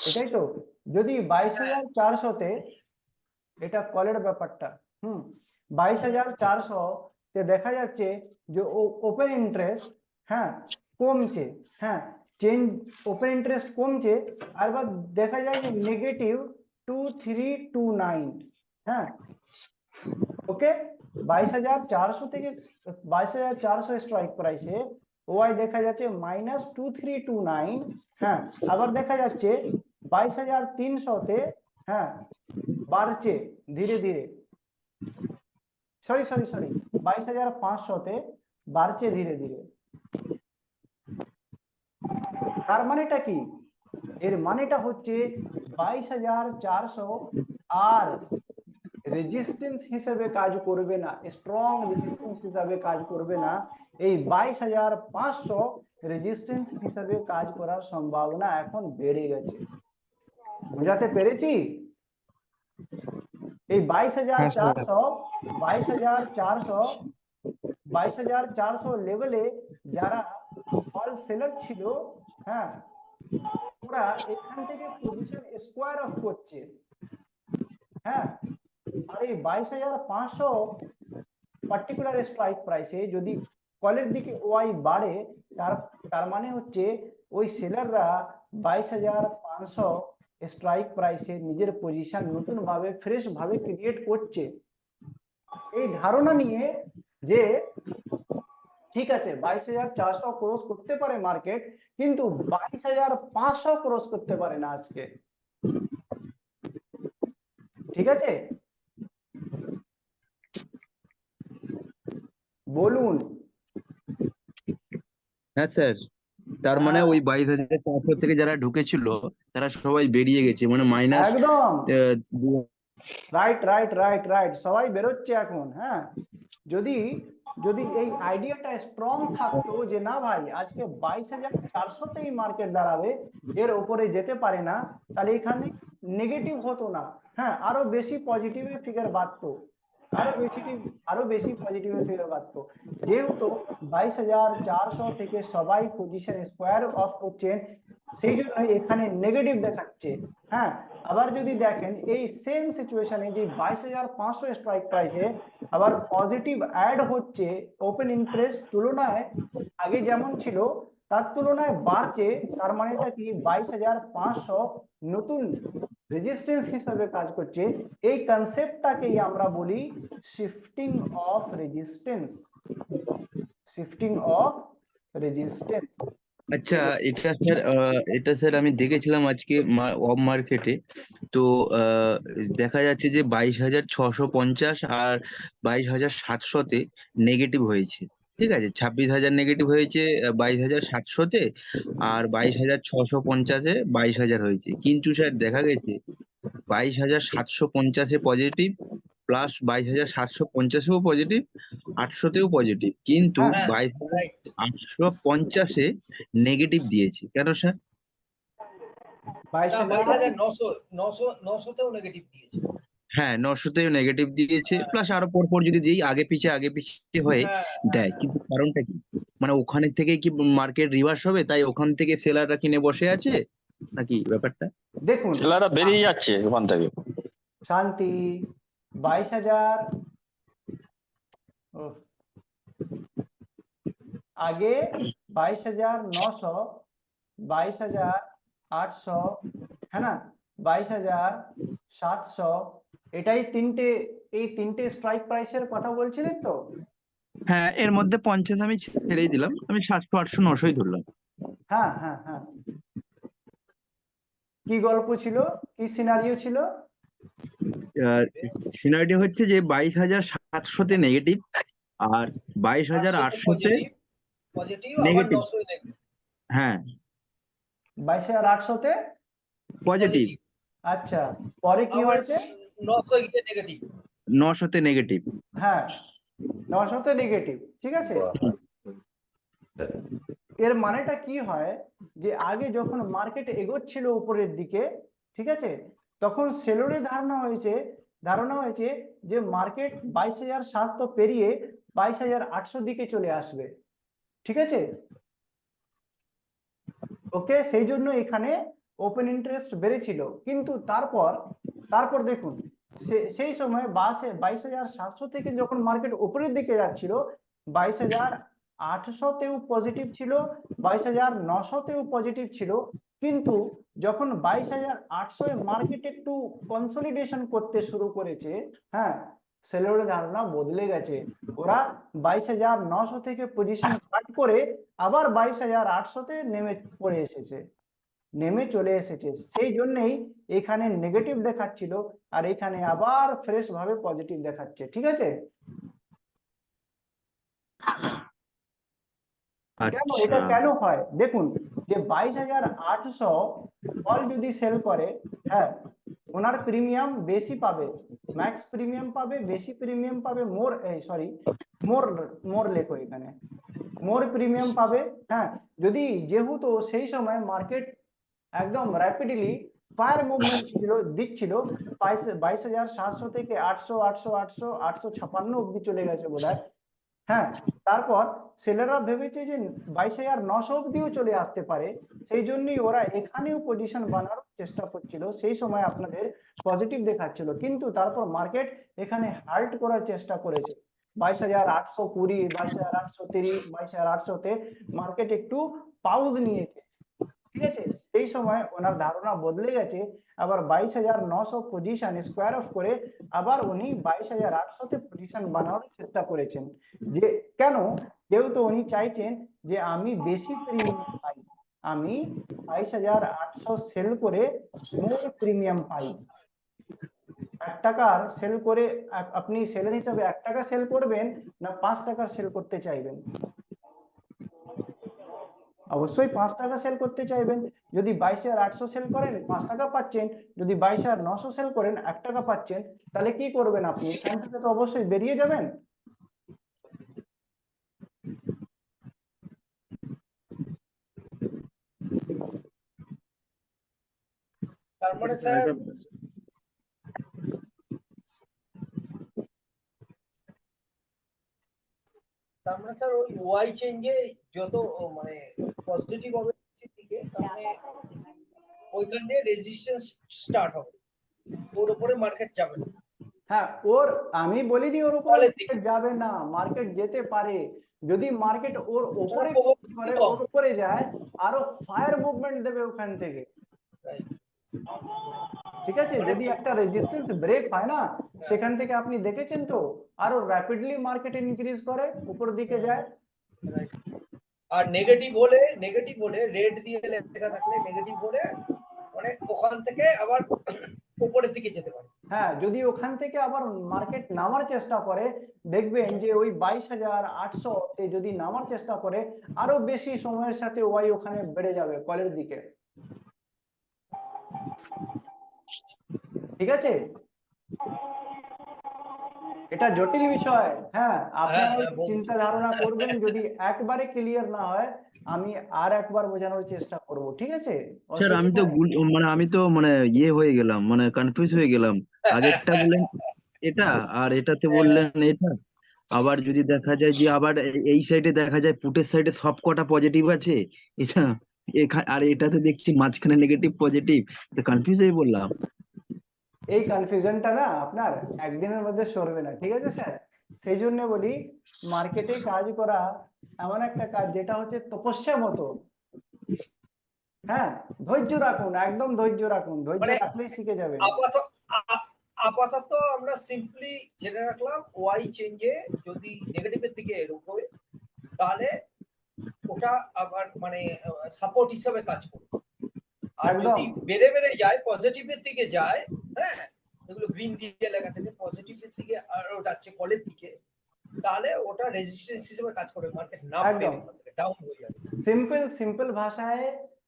[SPEAKER 1] এটাই তো। যদি 22,400-তে, এটা কলের ব্যাপারটা, 22,400-তে দেখা যাচ্ছে যে ওপেন ইন্টারেস্ট, হ্যাঁ, কমছে, হ্যাঁ, চেঞ্জ ওপেন ইন্টারেস্ট কমছে, আর এবার দেখা যায় যে -2329, হ্যাঁ, ওকে, 22,400 থেকে 22,400 স্ট্রাইক প্রাইসে ওয়াই দেখা যাচ্ছে -2329, হ্যাঁ, আবার দেখা যাচ্ছে 22,300-তে, হ্যাঁ, বাড়ছে ধীরে ধীরে, সরি 22,500-তে বাড়ছে ধীরে ধীরে। তার মানেটা কি? এর মানেটা হচ্ছে 22,400 আর রেজিস্ট্যান্স হিসেবে কাজ করবে না, স্ট্রং রেজিস্ট্যান্স হিসাবে কাজ করবে না, এই 22,500 রেজিস্ট্যান্স হিসাবে কাজ করার সম্ভাবনা এখন বেড়ে গেছে। বোঝাতে পেরেছি? এই
[SPEAKER 2] হ্যাঁ স্যার।
[SPEAKER 1] 22,400 লেভেলে যারা অল সেলার ছিল, হ্যাঁ, ওরা এখান থেকে পজিশন স্কোয়ার অফ করছে। হ্যাঁ, আর এই 22,500 পার্টিকুলার স্ট্রাইক প্রাইসে যদি কলের দিকে ওয়াই বাড়ে, তার মানে হচ্ছে ওই সেলাররা 22,500 স্ট্রাইক প্রাইসে নিজের পজিশন নতুন ভাবে ফ্রেশ ভাবে ক্রিয়েট করছে, এই ধারণা নিয়ে যে ঠিক আছে 22,400 ক্রস করতে পারে মার্কেট, কিন্তু 22,500 ক্রস করতে পারে না আজকে। ঠিক আছে, বলুন।
[SPEAKER 2] হ্যাঁ স্যার, তার মানে
[SPEAKER 1] হ্যাঁ,
[SPEAKER 2] ওই 22,400 থেকে যারা ঢুকেছিল তারা সবাই বেরিয়ে গেছে, মানে মাইনাস
[SPEAKER 1] একদম রাইট রাইট রাইট রাইট, সবাই বেরোচ্ছে এখন। হ্যাঁ, যদি যদি এই আইডিয়াটা স্ট্রং থাকতো যে না ভাই আজকে 22,400তেই মার্কেট দাঁড়াবে, এর উপরে যেতে পারে না, তাহলে এখানে নেগেটিভ হতো না। হ্যাঁ, আরো বেশি পজিটিভের ফিগার বাড়তো, আরো বেশি পজিটিভের ফিগার বাড়তো। যেহেতু 22,400 থেকে সবাই পজিশন স্কোয়ার অফ করছেন, সেই জন্য এখানে নেগেটিভ দেখাচ্ছে। হ্যাঁ, আবার যদি দেখেন এই সেম সিচুয়েশনে যে 22,500 স্ট্রাইক প্রাইসে আবার পজিটিভ অ্যাড হচ্ছে, ওপেন ইন্টারেস্ট তুলনায় আগে যেমন ছিল তার তুলনায় বাড়ছে, তার মানে এটা কি 22,500 নতুন রেজিস্ট্যান্স হিসাবে কাজ করছে। এই কনসেপ্টটাকেই আমরা বলি shifting of resistance, shifting of resistance.
[SPEAKER 2] আচ্ছা, এটা স্যার আমি দেখেছিলাম আজকে অফ মার্কেটে। তো দেখা যাচ্ছে যে 22,650 আর 22,700-তে নেগেটিভ হয়েছে। ঠিক আছে, 26,000 নেগেটিভ হয়েছে 22,700-তে, আর 22,650-এ 22,000 হয়েছে। কিন্তু স্যার দেখা গেছে 22,750-এ পজিটিভ, প্লাস 22,750-এও পজিটিভ, 800-তেও পজিটিভ, কিন্তু
[SPEAKER 1] হ্যাঁ,
[SPEAKER 3] হ্যাঁ, রাইট।
[SPEAKER 2] 22,850-এ নেগেটিভ দিয়েছে। কেন স্যার?
[SPEAKER 3] না
[SPEAKER 1] 22,000
[SPEAKER 3] 22,900তেও নেগেটিভ দিয়েছে।
[SPEAKER 2] হ্যাঁ, 900-তেও নেগেটিভ দিয়েছে, প্লাস আরো পরপর যদি দিই আগে পিছে হয়ে
[SPEAKER 3] হ্যাঁ
[SPEAKER 2] দেয়। কিন্তু কারণটা কি? মানে ওখানে থেকে কি মার্কেট রিভার্স হবে, তাই ওখান থেকে সেলাররা কিনে বসে আছে নাকি ব্যাপারটা?
[SPEAKER 1] দেখুন,
[SPEAKER 6] ছেলেরা বেরিয়ে যাচ্ছে ওখান থেকে।
[SPEAKER 1] শান্তি 22,000 আগে 22,900, 22,800, হ্যাঁ না, 22,700, এই তিনটে স্ট্রাইক প্রাইসের কথা বলছিলেন তো?
[SPEAKER 2] হ্যাঁ, এর মধ্যে 50 আমি ছেড়েই দিলাম, আমি 700, 800, 900-ই ধরলাম।
[SPEAKER 1] হ্যাঁ হ্যাঁ হ্যাঁ, কি গল্প ছিল, কি সিনারিও ছিল?
[SPEAKER 2] সিনারিটি হচ্ছে যে 22,700-তে নেগেটিভ, আর 22,800-তে
[SPEAKER 3] পজিটিভ আবার
[SPEAKER 2] নেগেটিভ।
[SPEAKER 3] 900 নেগেটিভ।
[SPEAKER 2] হ্যাঁ,
[SPEAKER 1] 22,800-তে
[SPEAKER 2] পজিটিভ,
[SPEAKER 1] আচ্ছা, পরে কি
[SPEAKER 3] আবার
[SPEAKER 1] হয়েছে?
[SPEAKER 3] 900 গিয়ে নেগেটিভ।
[SPEAKER 2] 900-তে নেগেটিভ।
[SPEAKER 1] হ্যাঁ, 900-তে নেগেটিভ। ঠিক আছে, এর মানেটা কি হয় যে আগে যখন মার্কেট এগোচ্ছিল উপরের দিকে, ঠিক আছে, তখন সেলরের ধারণা হয়েছে যে মার্কেট 22,700 পেরিয়ে 22,800 দিকে চলে আসবে। ঠিক আছে, ওকে, সেই জন্য এখানে ওপেন ইন্টারেস্ট বেড়েছিল। কিন্তু তারপর দেখুন সেই সময় 22,700 থেকে যখন মার্কেট উপরের দিকে যাচ্ছিল, 22,800-তেও পজিটিভ ছিল, 22,900-তেও পজিটিভ ছিল। কিন্তু যখন 22,800 মার্কেট একটু কনসলিডেশন করতে শুরু করেছে, হ্যাঁ, সেলরের ধারণা বদলে গেছে। ওরা 22,900 থেকে পজিশন কাট করে আবার 22,800-তে নেমে চলে এসেছে। সেই জন্যই এখানে নেগেটিভ দেখাচ্ছিল, আর এখানে আবার ফ্রেশ ভাবে পজিটিভ দেখাচ্ছে। ঠিক আছে, এটা
[SPEAKER 2] আচ্ছা,
[SPEAKER 1] কেন হয় দেখুন, যে 22,800 কল যদি সেল করে, হ্যাঁ, ওনার প্রিমিয়াম বেশি পাবে, ম্যাক্স প্রিমিয়াম পাবে, বেশি প্রিমিয়াম পাবে, মোর লেখো এখানে, মোর প্রিমিয়াম পাবে। হ্যাঁ, যেহেতু সেই সময় মার্কেট একদম র্যাপিডলি ফায়ার মুভমেন্ট দিচ্ছিল, 22,700 থেকে 800, 800, 800, 856 অব্দি চলে গেছে বোধহয়। হ্যাঁ, তারপর সেলেররা ভেবেছে যে 22,900 অব্দিও চলে আসতে পারে, সেই জন্যই ওরা এখানেও পজিশন বানানোর চেষ্টা করছিল। সেই সময় আপনাদের পজিটিভ দেখাচ্ছিল, কিন্তু তারপর মার্কেট এখানে হাল্ট করার চেষ্টা করেছে। 22,820, 22,830, 22,800-তে মার্কেট একটু পাউজ নিয়েছে, ঠিক আছে? সেই সময় ওনার ধারণা বদলে গেছে, আবার 22,900 পজিশন স্কোয়ার অফ করে আবার উনি 22,800-তে পজিশন বানানোর চেষ্টা করেছেন। যে কেন? যেহেতু উনি চাইছেন যে আমি বেশি প্রিমিয়াম পাই, আমি 22,800 সেল করে মোর প্রিমিয়াম পাই। 1 টাকার সেল করে আপনি সেলের হিসাবে 1 টাকা সেল করবেন না 5 টাকার সেল করতে চাইবেন? অবশ্যই 5 টাকা সেল করতে চাইবেন। যদি 22,800 সেল করেন 5 টাকা পাচ্ছেন, যদি 22,900 সেল করেন 1 টাকা পাচ্ছেন, তাহলে কি করবেন আপনি? এখান থেকে তো অবশ্যই বেরিয়ে যাবেন।
[SPEAKER 3] তার মানে স্যার ওই ওয়াই চেঞ্জে যত মানে পজিটিভ হবে দিকে, তার মানে ওইখান দিয়ে রেজিস্ট্যান্স স্টার্ট হবে, ওর উপরে মার্কেট যাবে না।
[SPEAKER 1] হ্যাঁ, আমি বলিনি ওর উপরে
[SPEAKER 3] কলের দিকে।
[SPEAKER 1] মার্কেট যাবে না, মার্কেট যেতে পারে। যদি মার্কেট ওর উপরে
[SPEAKER 3] probability
[SPEAKER 1] করে
[SPEAKER 3] কম।
[SPEAKER 1] ওর উপরে যায়, আরো ফায়ার মুভমেন্ট দেবে ওখান থেকে,
[SPEAKER 3] Right.
[SPEAKER 1] ঠিক আছে? যদি একটা রেজিস্ট্যান্স ব্রেক হয় না, সেখান থেকে আপনি দেখেছেন তো আরো র্যাপিডলি মার্কেট ইনক্রিজ করে উপর দিকে যায়।
[SPEAKER 3] Right. আর নেগেটিভ হলে রেড দিয়ে লেখা থাকলে নেগেটিভ হলে মানে ওখান থেকে আবার উপরের দিকে যেতে পারে।
[SPEAKER 1] হ্যাঁ, যদি ওখান থেকে আবার মার্কেট নামার চেষ্টা করে, দেখবেন যে ওই 22,800-তে যদি নামার চেষ্টা করে, আরো বেশি সময়ের সাথে ওয়াই ওখানে বেড়ে যাবে কলের দিকে, ঠিক আছে? এটা জটিল বিষয়। হ্যাঁ, আপনারা
[SPEAKER 3] বহুত
[SPEAKER 1] চিন্তা ধারণা করবেন, যদি একবারে ক্লিয়ার না হয় আমি আর একবার বোঝানোর চেষ্টা করব, ঠিক আছে?
[SPEAKER 2] স্যার আমি তো ইয়ে হয়ে গেলাম, মানে কনফিউজ হয়ে গেলাম। আগেরটা বললেন এটা, আর এটাতে বললেন এটা। আবার যদি দেখা যায় যে আবার এই সাইডে দেখা যায় পুটের সাইডে সব কটা পজিটিভ আছে, এটা আর এটাতে দেখছি মাঝখানে নেগেটিভ পজিটিভ, তো কনফিউজ হয়ে বললাম।
[SPEAKER 1] এই কনফিউশনটা না আপনার একদিনের মধ্যে সরবে না, ঠিক আছে স্যার? সেই জন্য বলি, মার্কেটে কাজ করা এমন একটা কাজ যেটা হচ্ছে তপস্যা মতো। হ্যাঁ, ধৈর্য রাখুন, একদম ধৈর্য রাখুন, ধৈর্য
[SPEAKER 3] মানে
[SPEAKER 1] রাখলেই শিখে যাবেন।
[SPEAKER 3] আপাতত আমরা সিম্পলি জেনে রাখলাম ওয়াই চেঞ্জে যদি নেগেটিভের দিকে এগোয় তাহলে ওটা আবার মানে সাপোর্ট হিসাবে কাজ করবে, আর
[SPEAKER 1] একদম
[SPEAKER 3] যদি বেড়ে যায় পজিটিভের দিকে যায়, হ্যাঁ এগুলো গ্রিন দিয়ে লেখা থাকে পজিটিভের দিকে আরো যাচ্ছে কলের দিকে, তাহলে ওটা রেজিস্ট্যান্স হিসেবে কাজ করবে, মার্কেট নামবে
[SPEAKER 1] একদম
[SPEAKER 3] ওখান থেকে ডাউন হয়ে যাবে।
[SPEAKER 1] সিম্পল ভাষায়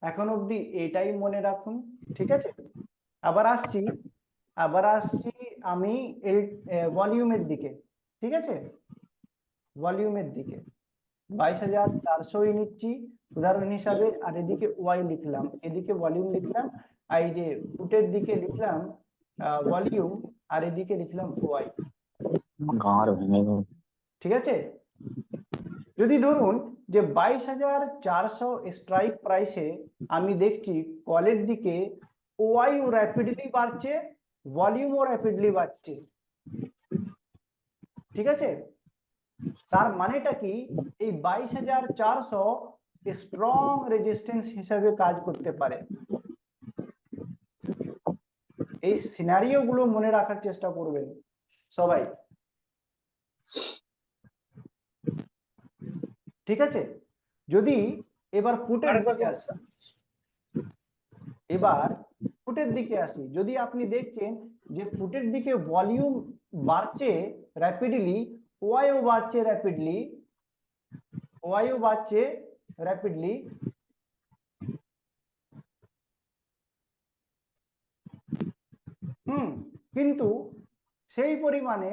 [SPEAKER 1] এখন অবধি এটাই মনে রাখুন, ঠিক আছে? আবার আসছি আমি ভলিউমের দিকে, ঠিক আছে? ভলিউমের দিকে 22,400 নিচ্ছি উদাহরণ হিসাবে, আর এদিকে ওয়াই লিখলাম, এদিকে ভলিউম লিখলাম, আর এই যে ফুটের দিকে লিখলাম ভলিউম, আর এদিকে লিখলাম ওয়াই, ঠিক আছে? যদি ধরুন যে 22,400 স্ট্রাইক প্রাইসে আমি দেখছি কলের দিকে ওয়াইও র্যাপিডলি বাড়ছে, ভলিউমও র্যাপিডলি বাড়ছে, ঠিক আছে? তার মানেটা কি? এই 22,400 স্ট্রং রেজিস্ট্যান্স হিসেবে কাজ করতে পারে। এই সিনারিও গুলো মনে রাখার চেষ্টা করবেন সবাই, ঠিক আছে? যদি এবার ফুটের দিকে আসি, যদি আপনি দেখছেন যে ফুটের দিকে ভলিউম বাড়ছে র্যাপিডলি, ওয়াইও বাড়ছে র্যাপিডলি, কিন্তু সেই পরিমাণে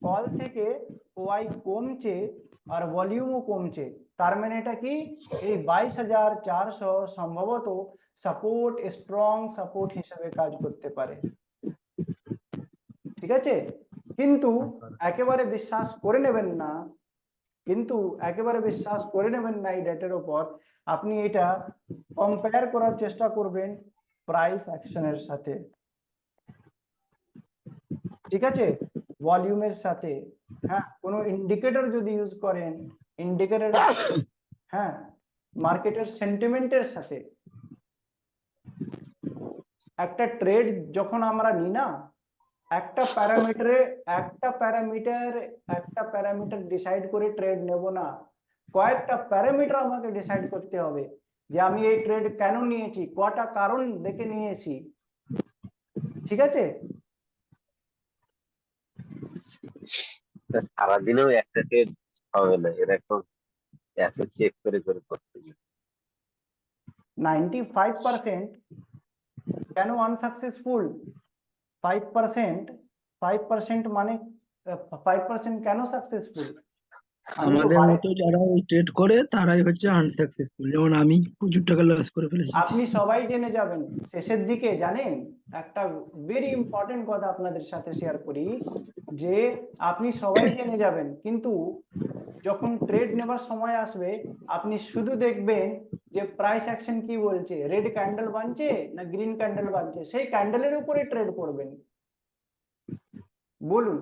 [SPEAKER 1] কল থেকে ওয়াই কমছে আর ভলিউমও কমছে, তার মানে এটা কি? এই 22,400 সম্ভবত স্ট্রং সাপোর্ট হিসেবে কাজ করতে পারে, ঠিক আছে? কিন্তু একেবারে বিশ্বাস করে নেবেন না, এই ডেটার উপর। আপনি এটা কম্পেয়ার করার চেষ্টা করবেন প্রাইস অ্যাকশনের সাথে, ঠিক আছে? ভলিউমের সাথে, হ্যাঁ, কোনো ইন্ডিকেটর যদি ইউজ করেন, ইন্ডিকেটর, হ্যাঁ, মার্কেটের সেন্টিমেন্টের সাথে, একটা ট্রেড যখন আমরা নিই না, একটা প্যারামিটার ডিসাইড করে ট্রেড নেব না, কয়েকটা প্যারামিটার আমাকে ডিসাইড করতে হবে যে আমি এই ট্রেড কেন নিয়েছি, কটা কারণ দেখে নিয়েছি, ঠিক আছে?
[SPEAKER 4] সারাদিনেও একটা ট্রেড হবে না, এরকম এত চেক করে করে করতে হবে।
[SPEAKER 1] 95% কেন আনসাকসেসফুল? 5% মানে 5% কেন সাকসেসফুল?
[SPEAKER 8] আমাদের মতো যারা ওই ট্রেড করে তারাই হচ্ছে আনসাকসেসফুল, যেমন আমি প্রচুর টাকা লস করে ফেলেছি।
[SPEAKER 1] আপনি সবাই জেনে যাবেন শেষের দিকে, জানেন একটা ভেরি ইম্পর্টেন্ট কথা আপনাদের সাথে শেয়ার করি, যে আপনি সবাই জেনে যাবেন, কিন্তু যখন ট্রেড নেবার সময় আসবে আপনি শুধু দেখবেন যে প্রাইস অ্যাকশন কি বলছে, রেড ক্যান্ডেল বানছে না গ্রিন ক্যান্ডেল বানছে, সেই ক্যান্ডেলের উপরে ট্রেড করবেন। বলুন,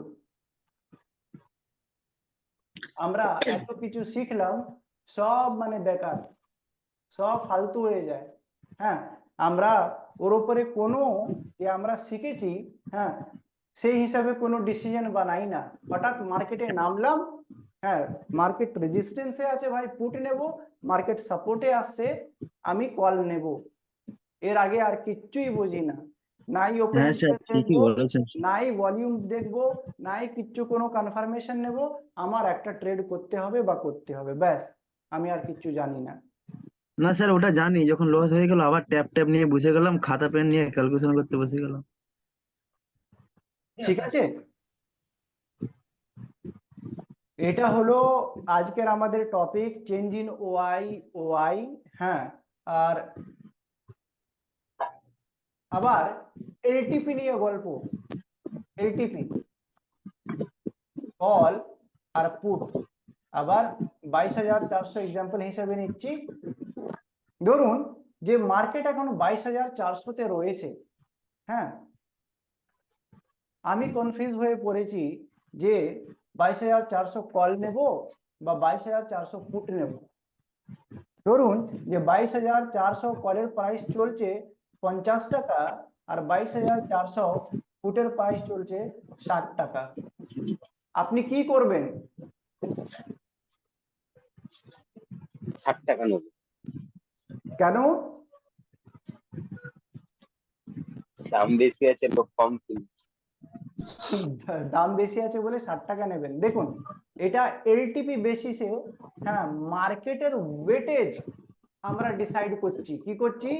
[SPEAKER 1] আমরা এত কিছু শিখলাম, সব মানে বেকার, সব ফালতু হয়ে যায়। হ্যাঁ, আমরা ওর উপরে কোনো, যে আমরা শিখেছি, হ্যাঁ, সেই হিসাবে কোনো ডিসিশন বানাই না। হঠাৎ মার্কেটে নামলাম, হ্যাঁ, মার্কেট রেজিস্ট্যান্সে আছে ভাই পুট নেব, মার্কেট সাপোর্টে আসছে আমি কল নেব, এর আগে আর কিচ্ছুই বুঝি না, নাই ওপেন
[SPEAKER 8] হ্যাঁ স্যার, ঠিকই
[SPEAKER 1] দেখবো,
[SPEAKER 8] বলেছেন।
[SPEAKER 1] নাই ভলিউম দেখবো, নাই কিচ্ছু কোনো কনফার্মেশন নেব, আমার একটা ট্রেড করতে হবে বা করতে হবে, ব্যাস, আমি আর কিচ্ছু জানি না।
[SPEAKER 8] না স্যার, ওটা জানি, যখন লস হয়ে গেল আবার ট্যাপ ট্যাপ নিয়ে বসে গেলাম, খাতা পেন নিয়ে ক্যালকুলেশন করতে বসে গেলাম।
[SPEAKER 1] ঠিক আছে, এটা হলো আজকের আমাদের টপিক, চেঞ্জ ইন ওআই। হ্যাঁ, আর আবার এলটিপি নিয়ে গল্প, এলটিপি কল আর পুট, আবার 22,400 এক্সাম্পল হিসেবে নিচ্ছি। ধরুন যে মার্কেট এখন 22,400-তে রয়েছে, হ্যাঁ, আমি কনফিউজ হয়ে পড়েছি যে 22,400 কল নেব বা 22,400 পুট নেব। ধরুন যে 22,400 কলের প্রাইস চলছে 50 টাকা, আর 22,400 পুটের প্রাইস চলছে 60 টাকা, আপনি কি করবেন?
[SPEAKER 4] 60 টাকা নেবে,
[SPEAKER 1] কেন?
[SPEAKER 4] দাম বেশি আছে, লোক কম কিনছে।
[SPEAKER 1] দাম বেশি আছে বলে 60 টাকা নেবেন? দেখুন, এটা এলটিপি বেসিসে, হ্যাঁ, মার্কেটের ওয়েটেজ আমরা ডিসাইড করছি। কি করছি?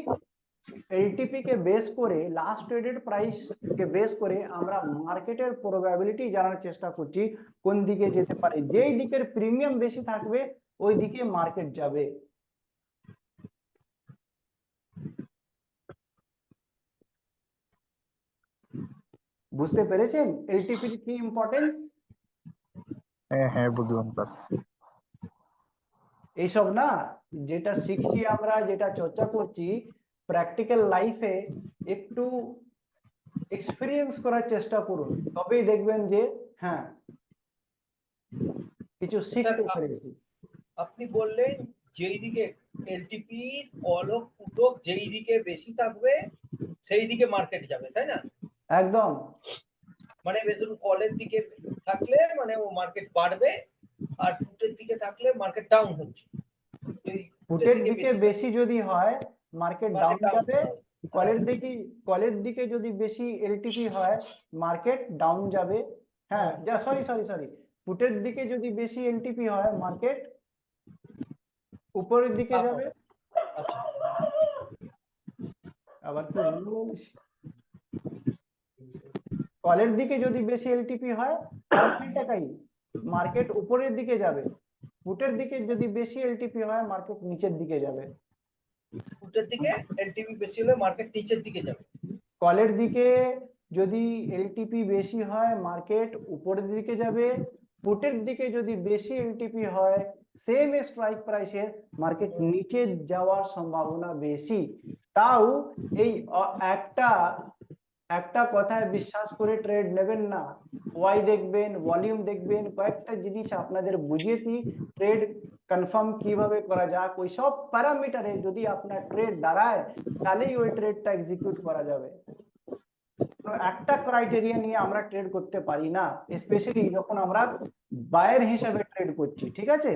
[SPEAKER 1] এলটিপি কে বেস করে, লাস্ট ট্রেডেড প্রাইস কে বেস করে আমরা মার্কেটের প্রবাবিলিটি জানার চেষ্টা করছি কোন দিকে যেতে পারে, যেই দিকের প্রিমিয়াম বেশি থাকবে ওই দিকে মার্কেট যাবে। বুঝতে পেরেছেন এলটিপির কি ইম্পর্টেন্স?
[SPEAKER 9] হ্যাঁ হ্যাঁ, বুঝলাম স্যার।
[SPEAKER 1] এইসব না, যেটা শিখছি আমরা, যেটা চর্চা করছি, প্র্যাকটিক্যাল লাইফে একটু এক্সপিরিয়েন্স করার চেষ্টা করুন, তবেই দেখবেন যে হ্যাঁ কিছু শিখতে পেরেছি।
[SPEAKER 3] আপনি বললেন যেই দিকে এলটিপি কলক পুটক যেই দিকে বেশি থাকবে সেই দিকে মার্কেট যাবে, তাই না?
[SPEAKER 1] একদম,
[SPEAKER 3] মানে বেশি কলের দিকে থাকলে মানে ও মার্কেট বাড়বে, আর পুটের দিকে থাকলে মার্কেট ডাউন হচ্ছে। যদি
[SPEAKER 1] পুটের দিকে বেশি যদি হয় মার্কেট ডাউন যাবে, কলের দিকে যদি বেশি এলটিপি হয় মার্কেট ডাউন যাবে। হ্যাঁ, যা সরি, পুটের দিকে যদি বেশি এলটিপি হয় মার্কেট উপরের দিকে যাবে।
[SPEAKER 3] আচ্ছা,
[SPEAKER 1] আবার কি বলিস, কলের দিকে যদি বেশি এলটিপি হয় টাকাই মার্কেট উপরের দিকে যাবে, পুটের দিকে যদি বেশি এলটিপি হয় মার্কেট নিচের দিকে যাবে।
[SPEAKER 3] পুটের দিকে এলটিপি বেশি হলে মার্কেট নিচের দিকে যাবে।
[SPEAKER 1] কলের দিকে যদি এলটিপি বেশি হয় মার্কেট উপরের দিকে যাবে, পুটের দিকে যদি বেশি এলটিপি হয় সেম স্ট্রাইক প্রাইসের মার্কেট নিচে যাওয়ার সম্ভাবনা বেশি। তাও এই একটা একটা কথায় বিশ্বাস করে ট্রেড নেবেন না। ওয়াই দেখবেন, ভলিউম দেখবেন, কয়েকটা জিনিস আপনাদের বুঝিয়েছি ট্রেড কনফার্ম কিভাবে করা যায়। ওই সব প্যারামিটারে যদি আপনার ট্রেড দাঁড়ায় তাহলেই ওই ট্রেডটা এক্সিকিউট করা যাবে। একটা ক্রাইটেরিয়া নিয়ে আমরা ট্রেড করতে পারি না, স্পেশালি যখন আমরা বায়ার হিসাবে ট্রেড করছি, ঠিক আছে?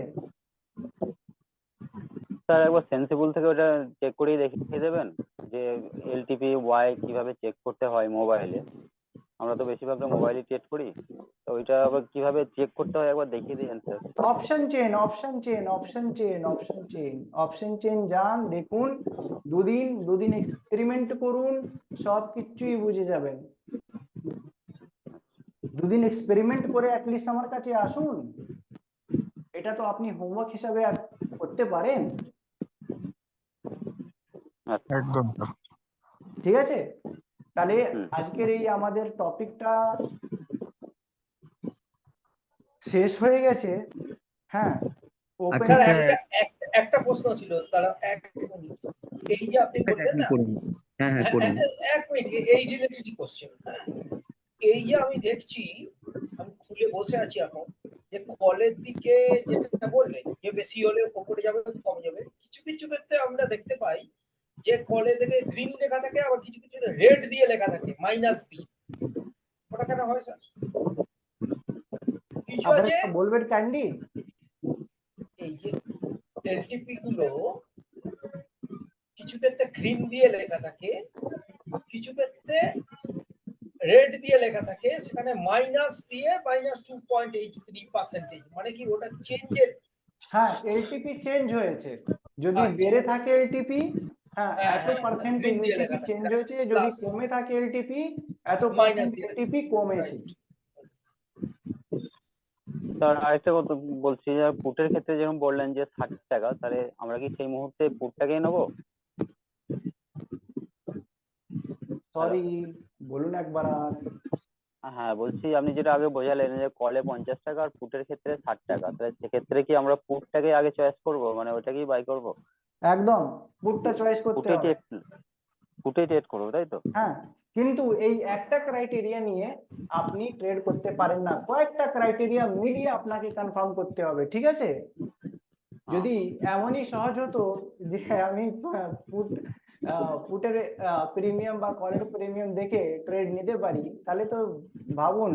[SPEAKER 5] স্যার একবার সেন্সিবল থেকে ওটা চেক করেই দেখিয়ে দেবেন যে এলটিপি ওয়াই কিভাবে চেক করতে হয় মোবাইলে। আমরা তো বেশিরভাগটা মোবাইলে ট্রেড করি, তো ওইটা আবার কিভাবে চেক করতে হয় একবার দেখিয়ে দিন sir.
[SPEAKER 1] Option chain, option chain, option chain, option chain, option chain যান, দেখুন, দুদিন এক্সপেরিমেন্ট করুন, সব কিছুই বুঝে যাবেন। দুদিন এক্সপেরিমেন্ট করে অ্যাটলিস্ট আমার কাছে আসুন, এটা তো আপনি হোমওয়ার্ক হিসাবে করতে পারেন,
[SPEAKER 5] আচ্ছা
[SPEAKER 9] একদম স্যার।
[SPEAKER 1] ঠিক আছে? তাহলে
[SPEAKER 5] হুম।
[SPEAKER 1] আজকের এই আমাদের টপিকটা শেষ হয়ে গেছে। হ্যাঁ, ওপেন
[SPEAKER 2] আচ্ছা
[SPEAKER 3] স্যার
[SPEAKER 2] স্যার,
[SPEAKER 3] একটা প্রশ্ন ছিল, তারা এক মিনিট। এই যে আপনি বললেন
[SPEAKER 2] আপনি
[SPEAKER 3] না,
[SPEAKER 2] করুন। হ্যাঁ হ্যাঁ করুন।
[SPEAKER 3] এক মিনিট, এই রিলেটেড কোশ্চেন। হ্যাঁ, এই যে আমি দেখছি, আমি খুলে বসে আছি এখন, যে কলের দিকে যেটা বললেন যে বেশি হলে উপরে যাবে কম যাবে, কিছু কিছু ক্ষেত্রে আমরা দেখতে পাই যে কলে থেকে গ্রিন লেখা থাকে, আবার কিছু কিছু রেড দিয়ে লেখা থাকে, মাইনাস দিয়ে। ওটা কেন হয় স্যার? কিছু
[SPEAKER 1] আবার
[SPEAKER 3] আছে
[SPEAKER 1] একটা বলবেন ক্যান্ডি?
[SPEAKER 3] এই যে এলটিপি গুলো কিছু ক্ষেত্রে গ্রিন দিয়ে লেখা থাকে, কিছু ক্ষেত্রে রেড দিয়ে লেখা থাকে, সেখানে মাইনাস দিয়ে -2.83%, মানে কি ওটা চেঞ্জের?
[SPEAKER 1] হ্যাঁ, এলটিপি চেঞ্জ হয়েছে। যদি
[SPEAKER 3] আচ্ছা,
[SPEAKER 1] বেড়ে থাকে এলটিপি, হ্যাঁ,
[SPEAKER 3] হ্যাঁ
[SPEAKER 1] এত
[SPEAKER 3] হ্যাঁ,
[SPEAKER 1] পার্সেন্টেজ
[SPEAKER 3] গ্রিন দিয়ে
[SPEAKER 1] এলটিপি
[SPEAKER 3] লেখা থাকে,
[SPEAKER 1] চেঞ্জ হয়েছে। যদি
[SPEAKER 3] প্লাস
[SPEAKER 1] কমে থাকে এলটিপি, এত
[SPEAKER 3] মাইনাস
[SPEAKER 1] পার্সেন্ট
[SPEAKER 3] দিয়ে
[SPEAKER 1] এলটিপি কমেছে।
[SPEAKER 5] স্যার আরেকটা কথা বলছি, যে পুটের ক্ষেত্রে যেরকম বললেন যে 60 টাকা, তাহলে আমরা কি সেই মুহূর্তে পুটটাকেই নেবো?
[SPEAKER 1] সরি, বলুন একবার আর।
[SPEAKER 5] হ্যাঁ বলছি, আপনি যেটা আগে বোঝালেন যে কলে 50 টাকা আর পুটের ক্ষেত্রে 60 টাকা, তাহলে সেক্ষেত্রে কি আমরা পুটটাকে আগে চয়েস করবো, মানে ওইটাকেই বাই করবো?
[SPEAKER 1] একদম পুটটা চয়েস করতে
[SPEAKER 5] পুটে
[SPEAKER 1] হবে।
[SPEAKER 5] ট্রেড পুটে ট্রেড করবো তাই তো?
[SPEAKER 1] হ্যাঁ, কিন্তু এই একটা ক্রাইটেরিয়া নিয়ে আপনি ট্রেড করতে পারেন না, কয়েকটা ক্রাইটেরিয়া মিলিয়ে আপনাকে কনফার্ম করতে হবে, ঠিক আছে? যদি এমনই সহজ হতো যে আমি পুটের প্রিমিয়াম বা কলের প্রিমিয়াম দেখে ট্রেড নিতে পারি, তাহলে তো ভাবুন,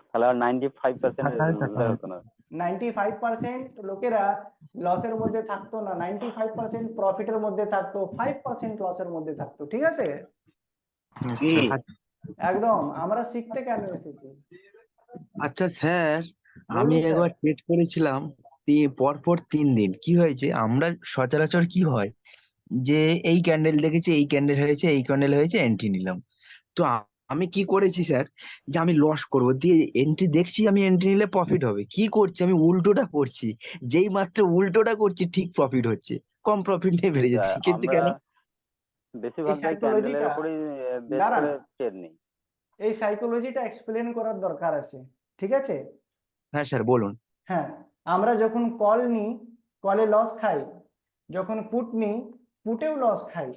[SPEAKER 5] তাহলে আর 95%
[SPEAKER 9] টাকাই টাকা।
[SPEAKER 5] হতো না।
[SPEAKER 1] 95% লোকেরা লসের মধ্যে থাকতো না, 95% প্রফিটের মধ্যে থাকতো, 5% লসের মধ্যে থাকতো, ঠিক আছে?
[SPEAKER 9] নিশ্চয়ই।
[SPEAKER 1] একদম, আমরা শিখতে কেন এসেছি?
[SPEAKER 2] আচ্ছা স্যার, আমি
[SPEAKER 1] বলুন স্যার।
[SPEAKER 2] একবার ট্রেড করেছিলাম পরপর 3 দিন। কি হয়েছে, আমরা সচরাচর কি হয় যে এই ক্যান্ডেল দেখেছি, এই ক্যান্ডেল হয়েছে, এই ক্যান্ডেল হয়েছে, এন্ট্রি নিলাম। তো আমি কি করেছি স্যার, যে আমি লস করব দিয়ে এন্ট্রি দেখছি, আমি এন্ট্রি নিলে প্রফিট হবে, কি করছি আমি উল্টোটা করছি। যেই মাত্র উল্টোটা করছি ঠিক প্রফিট হচ্ছে, কম প্রফিট নিয়ে বেড়ে
[SPEAKER 5] স্যার
[SPEAKER 2] যাচ্ছে, কিন্তু
[SPEAKER 5] আমরা
[SPEAKER 2] কেন?
[SPEAKER 1] এই
[SPEAKER 5] বেশিরভাগটাই ক্যান্ডেলের
[SPEAKER 1] সাইকোলজিটা,
[SPEAKER 5] উপরেই বেস
[SPEAKER 1] দাঁড়ান,
[SPEAKER 5] করে ট্রেড নেই।
[SPEAKER 1] এই সাইকোলজিটা এক্সপ্লেন করার দরকার আছে, ঠিক আছে?
[SPEAKER 2] হ্যাঁ স্যার বলুন।
[SPEAKER 1] হ্যাঁ, আমরা যখন কল নিই, কলে লস খাই, যখন পুট নিই, পুটেও লস খাই,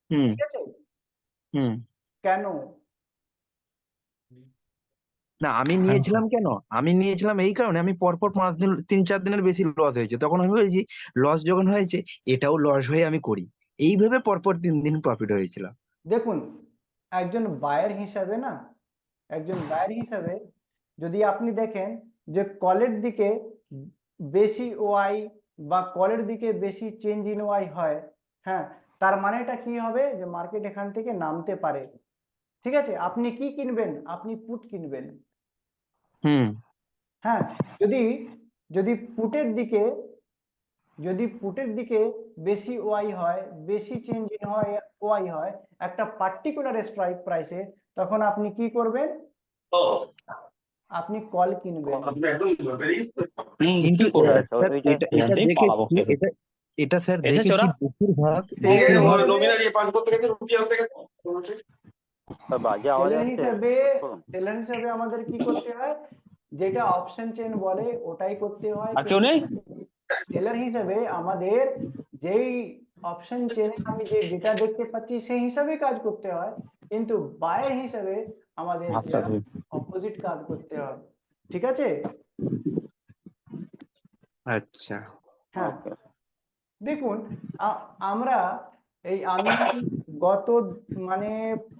[SPEAKER 2] হুম
[SPEAKER 1] ঠিক আছে?
[SPEAKER 2] হুম।
[SPEAKER 1] কেন?
[SPEAKER 2] না আমি নিয়েছিলাম কেন, আমি নিয়েছিলাম এই কারণে, আমি পরপর 5 দিন 3-4 দিনের বেশি লস হয়েছে, তখন আমি বলছি লস যখন হয়েছে এটাও লস হয়ে আমি করি, এইভাবে পরপর 3 দিন প্রফিট হয়েছিল।
[SPEAKER 1] দেখুন, একজন বায়ার হিসাবে না, একজন বায়ার হিসাবে যদি আপনি দেখেন যে কলের দিকে বেশি ওআই বা কলের দিকে বেশি চেঞ্জ ইন ওআই হয়, হ্যাঁ, তার মানেটা কি হবে, যে মার্কেট এখান থেকে নামতে পারে, ঠিক আছে? আপনি কি কিনবেন? আপনি পুট কিনবেন।
[SPEAKER 2] হুম
[SPEAKER 1] হ্যাঁ, যদি যদি পুটের দিকে যদি পুটের দিকে বেশি ওআই হয়, বেশি চেঞ্জ ইন হয়, ওআই হয় একটা পার্টিকুলার স্ট্রাইক প্রাইসে, তখন আপনি কি করবেন? আপনি কল কিনবেন।
[SPEAKER 2] কিন্তু
[SPEAKER 5] স্যার তো
[SPEAKER 2] স্যার
[SPEAKER 5] ওইটা
[SPEAKER 2] এটা এটা দেখেছি, এটা এটা স্যার দেখেছি বেশিরভাগ
[SPEAKER 1] সেলের
[SPEAKER 5] বাজে আওয়াজ আসছে,
[SPEAKER 1] সেলার হিসেবে আমাদের কি করতে হয়, যেটা অপশন চেন বলে ওটাই করতে হয়।
[SPEAKER 6] আর কেউ নেই?
[SPEAKER 1] সেলার হিসেবে আমাদের যেই অপশন চেনে আমি যে ডেটা দেখতে পাচ্ছি সেই হিসাবে কাজ করতে হয়, কিন্তু বায়ার হিসাবে আমাদের অপোজিট কাজ করতে হয়। ঠিক আছে?
[SPEAKER 2] আচ্ছা।
[SPEAKER 1] হ্যাঁ,
[SPEAKER 5] ওকে
[SPEAKER 1] দেখুন আমরা আমি গত মানে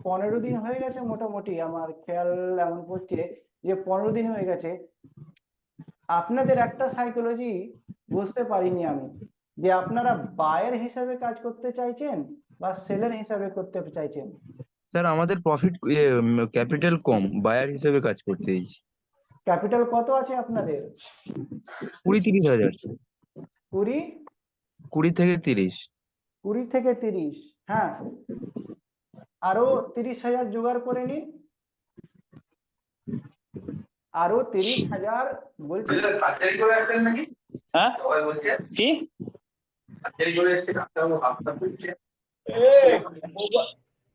[SPEAKER 1] 15 দিন হয়ে গেছে মোটামুটি, আমার খেয়াল এমন করছে যে 15 দিন হয়ে গেছে। আপনাদের একটা সাইকোলজি বুঝতে পারিনি আমি, যে আপনারা বায়ার হিসাবে কাজ করতে চাইছেন বা সেলার হিসাবে করতে চাইছেন।
[SPEAKER 2] স্যার আমাদের প্রফিট ক্যাপিটাল কম, বায়ার হিসেবে কাজ করতে চাইছি।
[SPEAKER 1] ক্যাপিটাল কত আছে আপনাদের?
[SPEAKER 2] 20-30 হাজার।
[SPEAKER 1] 20
[SPEAKER 2] 20 থেকে 30।
[SPEAKER 1] 20 থেকে 30, হ্যাঁ, আরো 30,000 জোগাড় করে নিন, আরো 30,000 বলছি।
[SPEAKER 6] হ্যাঁ কি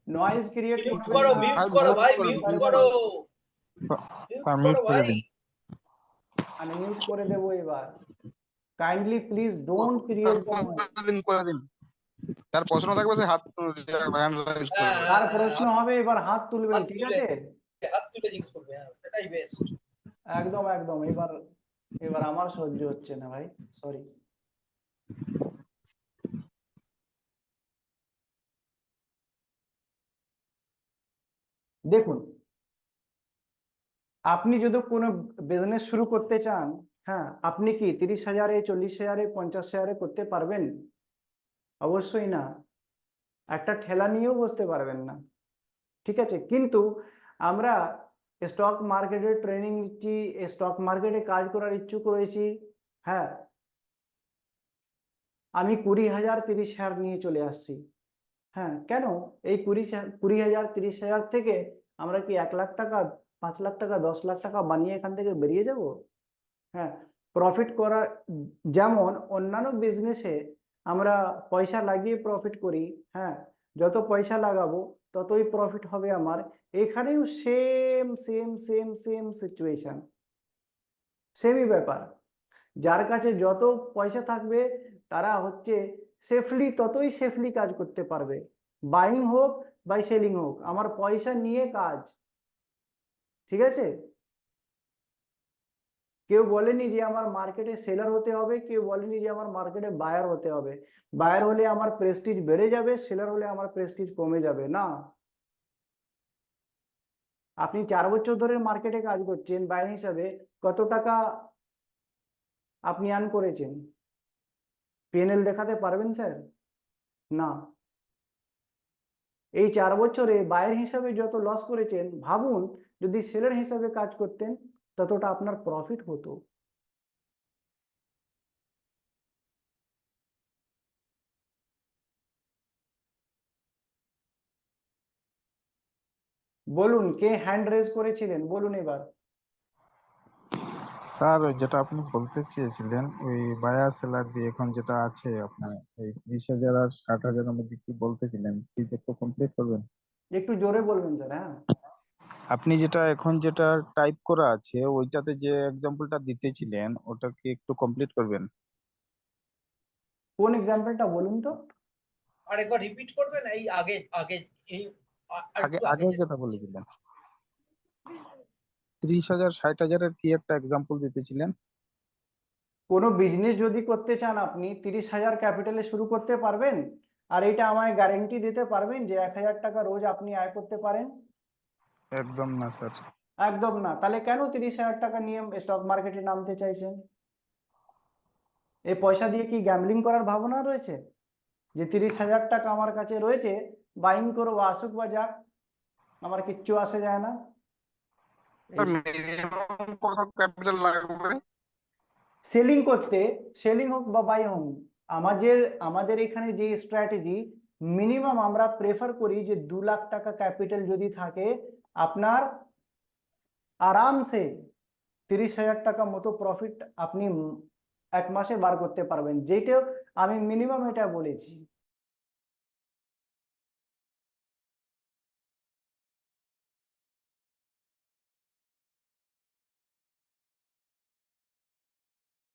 [SPEAKER 1] নয়েজ ক্রিয়েট
[SPEAKER 3] মিউট
[SPEAKER 1] করবেন
[SPEAKER 3] করো
[SPEAKER 1] না।
[SPEAKER 3] মিউট করো ভাই মিউট করো মিউট
[SPEAKER 9] স্যার
[SPEAKER 3] করো
[SPEAKER 9] মিউট করে
[SPEAKER 3] ভাই।
[SPEAKER 9] দিন।
[SPEAKER 1] আনমিউট করে দেবো এবার। Kindly please don't create the noise.
[SPEAKER 9] করে দিন। তার প্রশ্ন থাকবে সে হাত হ্যান্ড রাইজ
[SPEAKER 3] হ্যাঁ,
[SPEAKER 9] করবে।
[SPEAKER 1] তার
[SPEAKER 3] হ্যাঁ,
[SPEAKER 1] প্রশ্ন
[SPEAKER 3] হাত
[SPEAKER 1] হবে, এবার হাত তুলবেন,
[SPEAKER 3] হাত
[SPEAKER 1] ঠিক
[SPEAKER 3] তুলে
[SPEAKER 1] আছে?
[SPEAKER 3] হাত তুলে জিজ্ঞেস করবে, হ্যাঁ সেটাই বেস্ট।
[SPEAKER 1] একদম একদম। এবার এবার আমার সহ্য হচ্ছে না ভাই, সরি। দেখুন, আপনি যদি কোনো বিজনেস শুরু করতে চান, হ্যাঁ, আপনি কি 30,000-এ, 40,000-এ, 50,000-এ করতে পারবেন? অবশ্যই না। একটা ঠেলা নিয়েও বসতে পারবেন না, ঠিক আছে? কিন্তু আমরা স্টক মার্কেটের ট্রেনিং নিচ্ছি, স্টক মার্কেটে কাজ করার ইচ্ছুক রয়েছি, হ্যাঁ। আমি 20,000, 30,000 নিয়ে চলে আসছি, হ্যাঁ। কেন? এই 20,000, 30,000 থেকে আমরা কি 1 লাখ টাকা, 5 লাখ টাকা, 10 লাখ টাকা বানিয়ে এখান থেকে বেরিয়ে যাব? হ্যাঁ, প্রফিট করা যেমন অন্যান্য বিজনেসে আমরা পয়সা লাগিয়ে প্রফিট করি, হ্যাঁ, যত পয়সা লাগাবো ততই প্রফিট হবে আমার। এখানেও same same same same situation, সেমই ব্যাপার। যার কাছে যত পয়সা থাকবে তারা হচ্ছে সেফলি, ততই সেফলি কাজ করতে পারবে। বাইং হোক বা সেলিং হোক, আমার পয়সা নিয়ে কাজ, ঠিক আছে? কেউ বলেনি যে আমার মার্কেটে সেলার হতে হবে, কেউ বলেনি যে আমার মার্কেটে বায়ার হতে হবে। বায়ার হলে আমার প্রেস্টিজ বেড়ে যাবে, সেলার হলে আমার প্রেস্টিজ কমে যাবে না। আপনি 4 বছর ধরে মার্কেটে কাজ করছেন, বায়ার হিসাবে কত টাকা আপনি আর্ন করেছেন? পিএনএল দেখাতে পারবেন স্যার? না। এই 4 বছরে বায়ার হিসাবে যত লস করেছেন, ভাবুন যদি সেলার হিসাবে কাজ করতেন ততটা আপনার প্রফিট হতো। বলুন, কে হ্যান্ড রেজ করেছিলেন, বলুন এবার।
[SPEAKER 9] স্যার যেটা আপনি বলতে চেয়েছিলেন ওই বায়ার সেলার দিয়ে এখন যেটা আছে আপনার এই 30,000 আর 60,000-এর মধ্যে কি বলতেছিলেন প্লিজ একটু কমপ্লিট করবেন।
[SPEAKER 1] একটু জোরে বলবেন স্যার, হ্যাঁ।
[SPEAKER 9] আপনি যেটা এখন যেটা টাইপ করা আছে ওইটাতে যে এক্সাম্পলটা দিতেছিলেন ওটা কি একটু কমপ্লিট করবেন।
[SPEAKER 1] কোন এক্সাম্পলটা বলুন তো?
[SPEAKER 3] আরেকবার রিপিট করবেন এই আগে আগে এই
[SPEAKER 9] আগে
[SPEAKER 3] একটু আগে
[SPEAKER 9] আগে
[SPEAKER 3] যেটা
[SPEAKER 9] যেটা বলেছিলেন 30,000 60,000-এর কি একটা এক্সাম্পল দিতেছিলেন।
[SPEAKER 1] কোনো বিজনেস যদি করতে চান আপনি 30,000 ক্যাপিটালে শুরু করতে পারবেন? আর এটা আমায় গ্যারেন্টি দিতে পারবেন যে 1,000 টাকা রোজ আপনি আয় করতে পারেন?
[SPEAKER 9] একদম না স্যার।
[SPEAKER 1] একদম না। তাহলে কেন 30,000 টাকা নিয়ে স্টক মার্কেটে নামতে চাইছেন? এই পয়সা দিয়ে কি গ্যাম্বলিং করার ভাবনা রয়েছে? যে 30,000 টাকা আমার কাছে রয়েছে, বাইং করবো, আসুক বা যাক, আমার কিচ্ছু আসে যায় না।
[SPEAKER 9] মিনিমাম কত ক্যাপিটাল লাগবে।
[SPEAKER 1] সেলিং করতে, সেলিং হোক বা বাই হোক, আমাদের আমাদের এখানে যে স্ট্র্যাটেজি, মিনিমাম আমরা প্রেফার করি যে 2 লাখ টাকা ক্যাপিটাল যদি থাকে, আপনার আরামসে 30,000 টাকা মতো প্রফিট আপনি 1 মাসে বার করতে পারবেন। যেটা আমি মিনিমাম এটা বলেছি।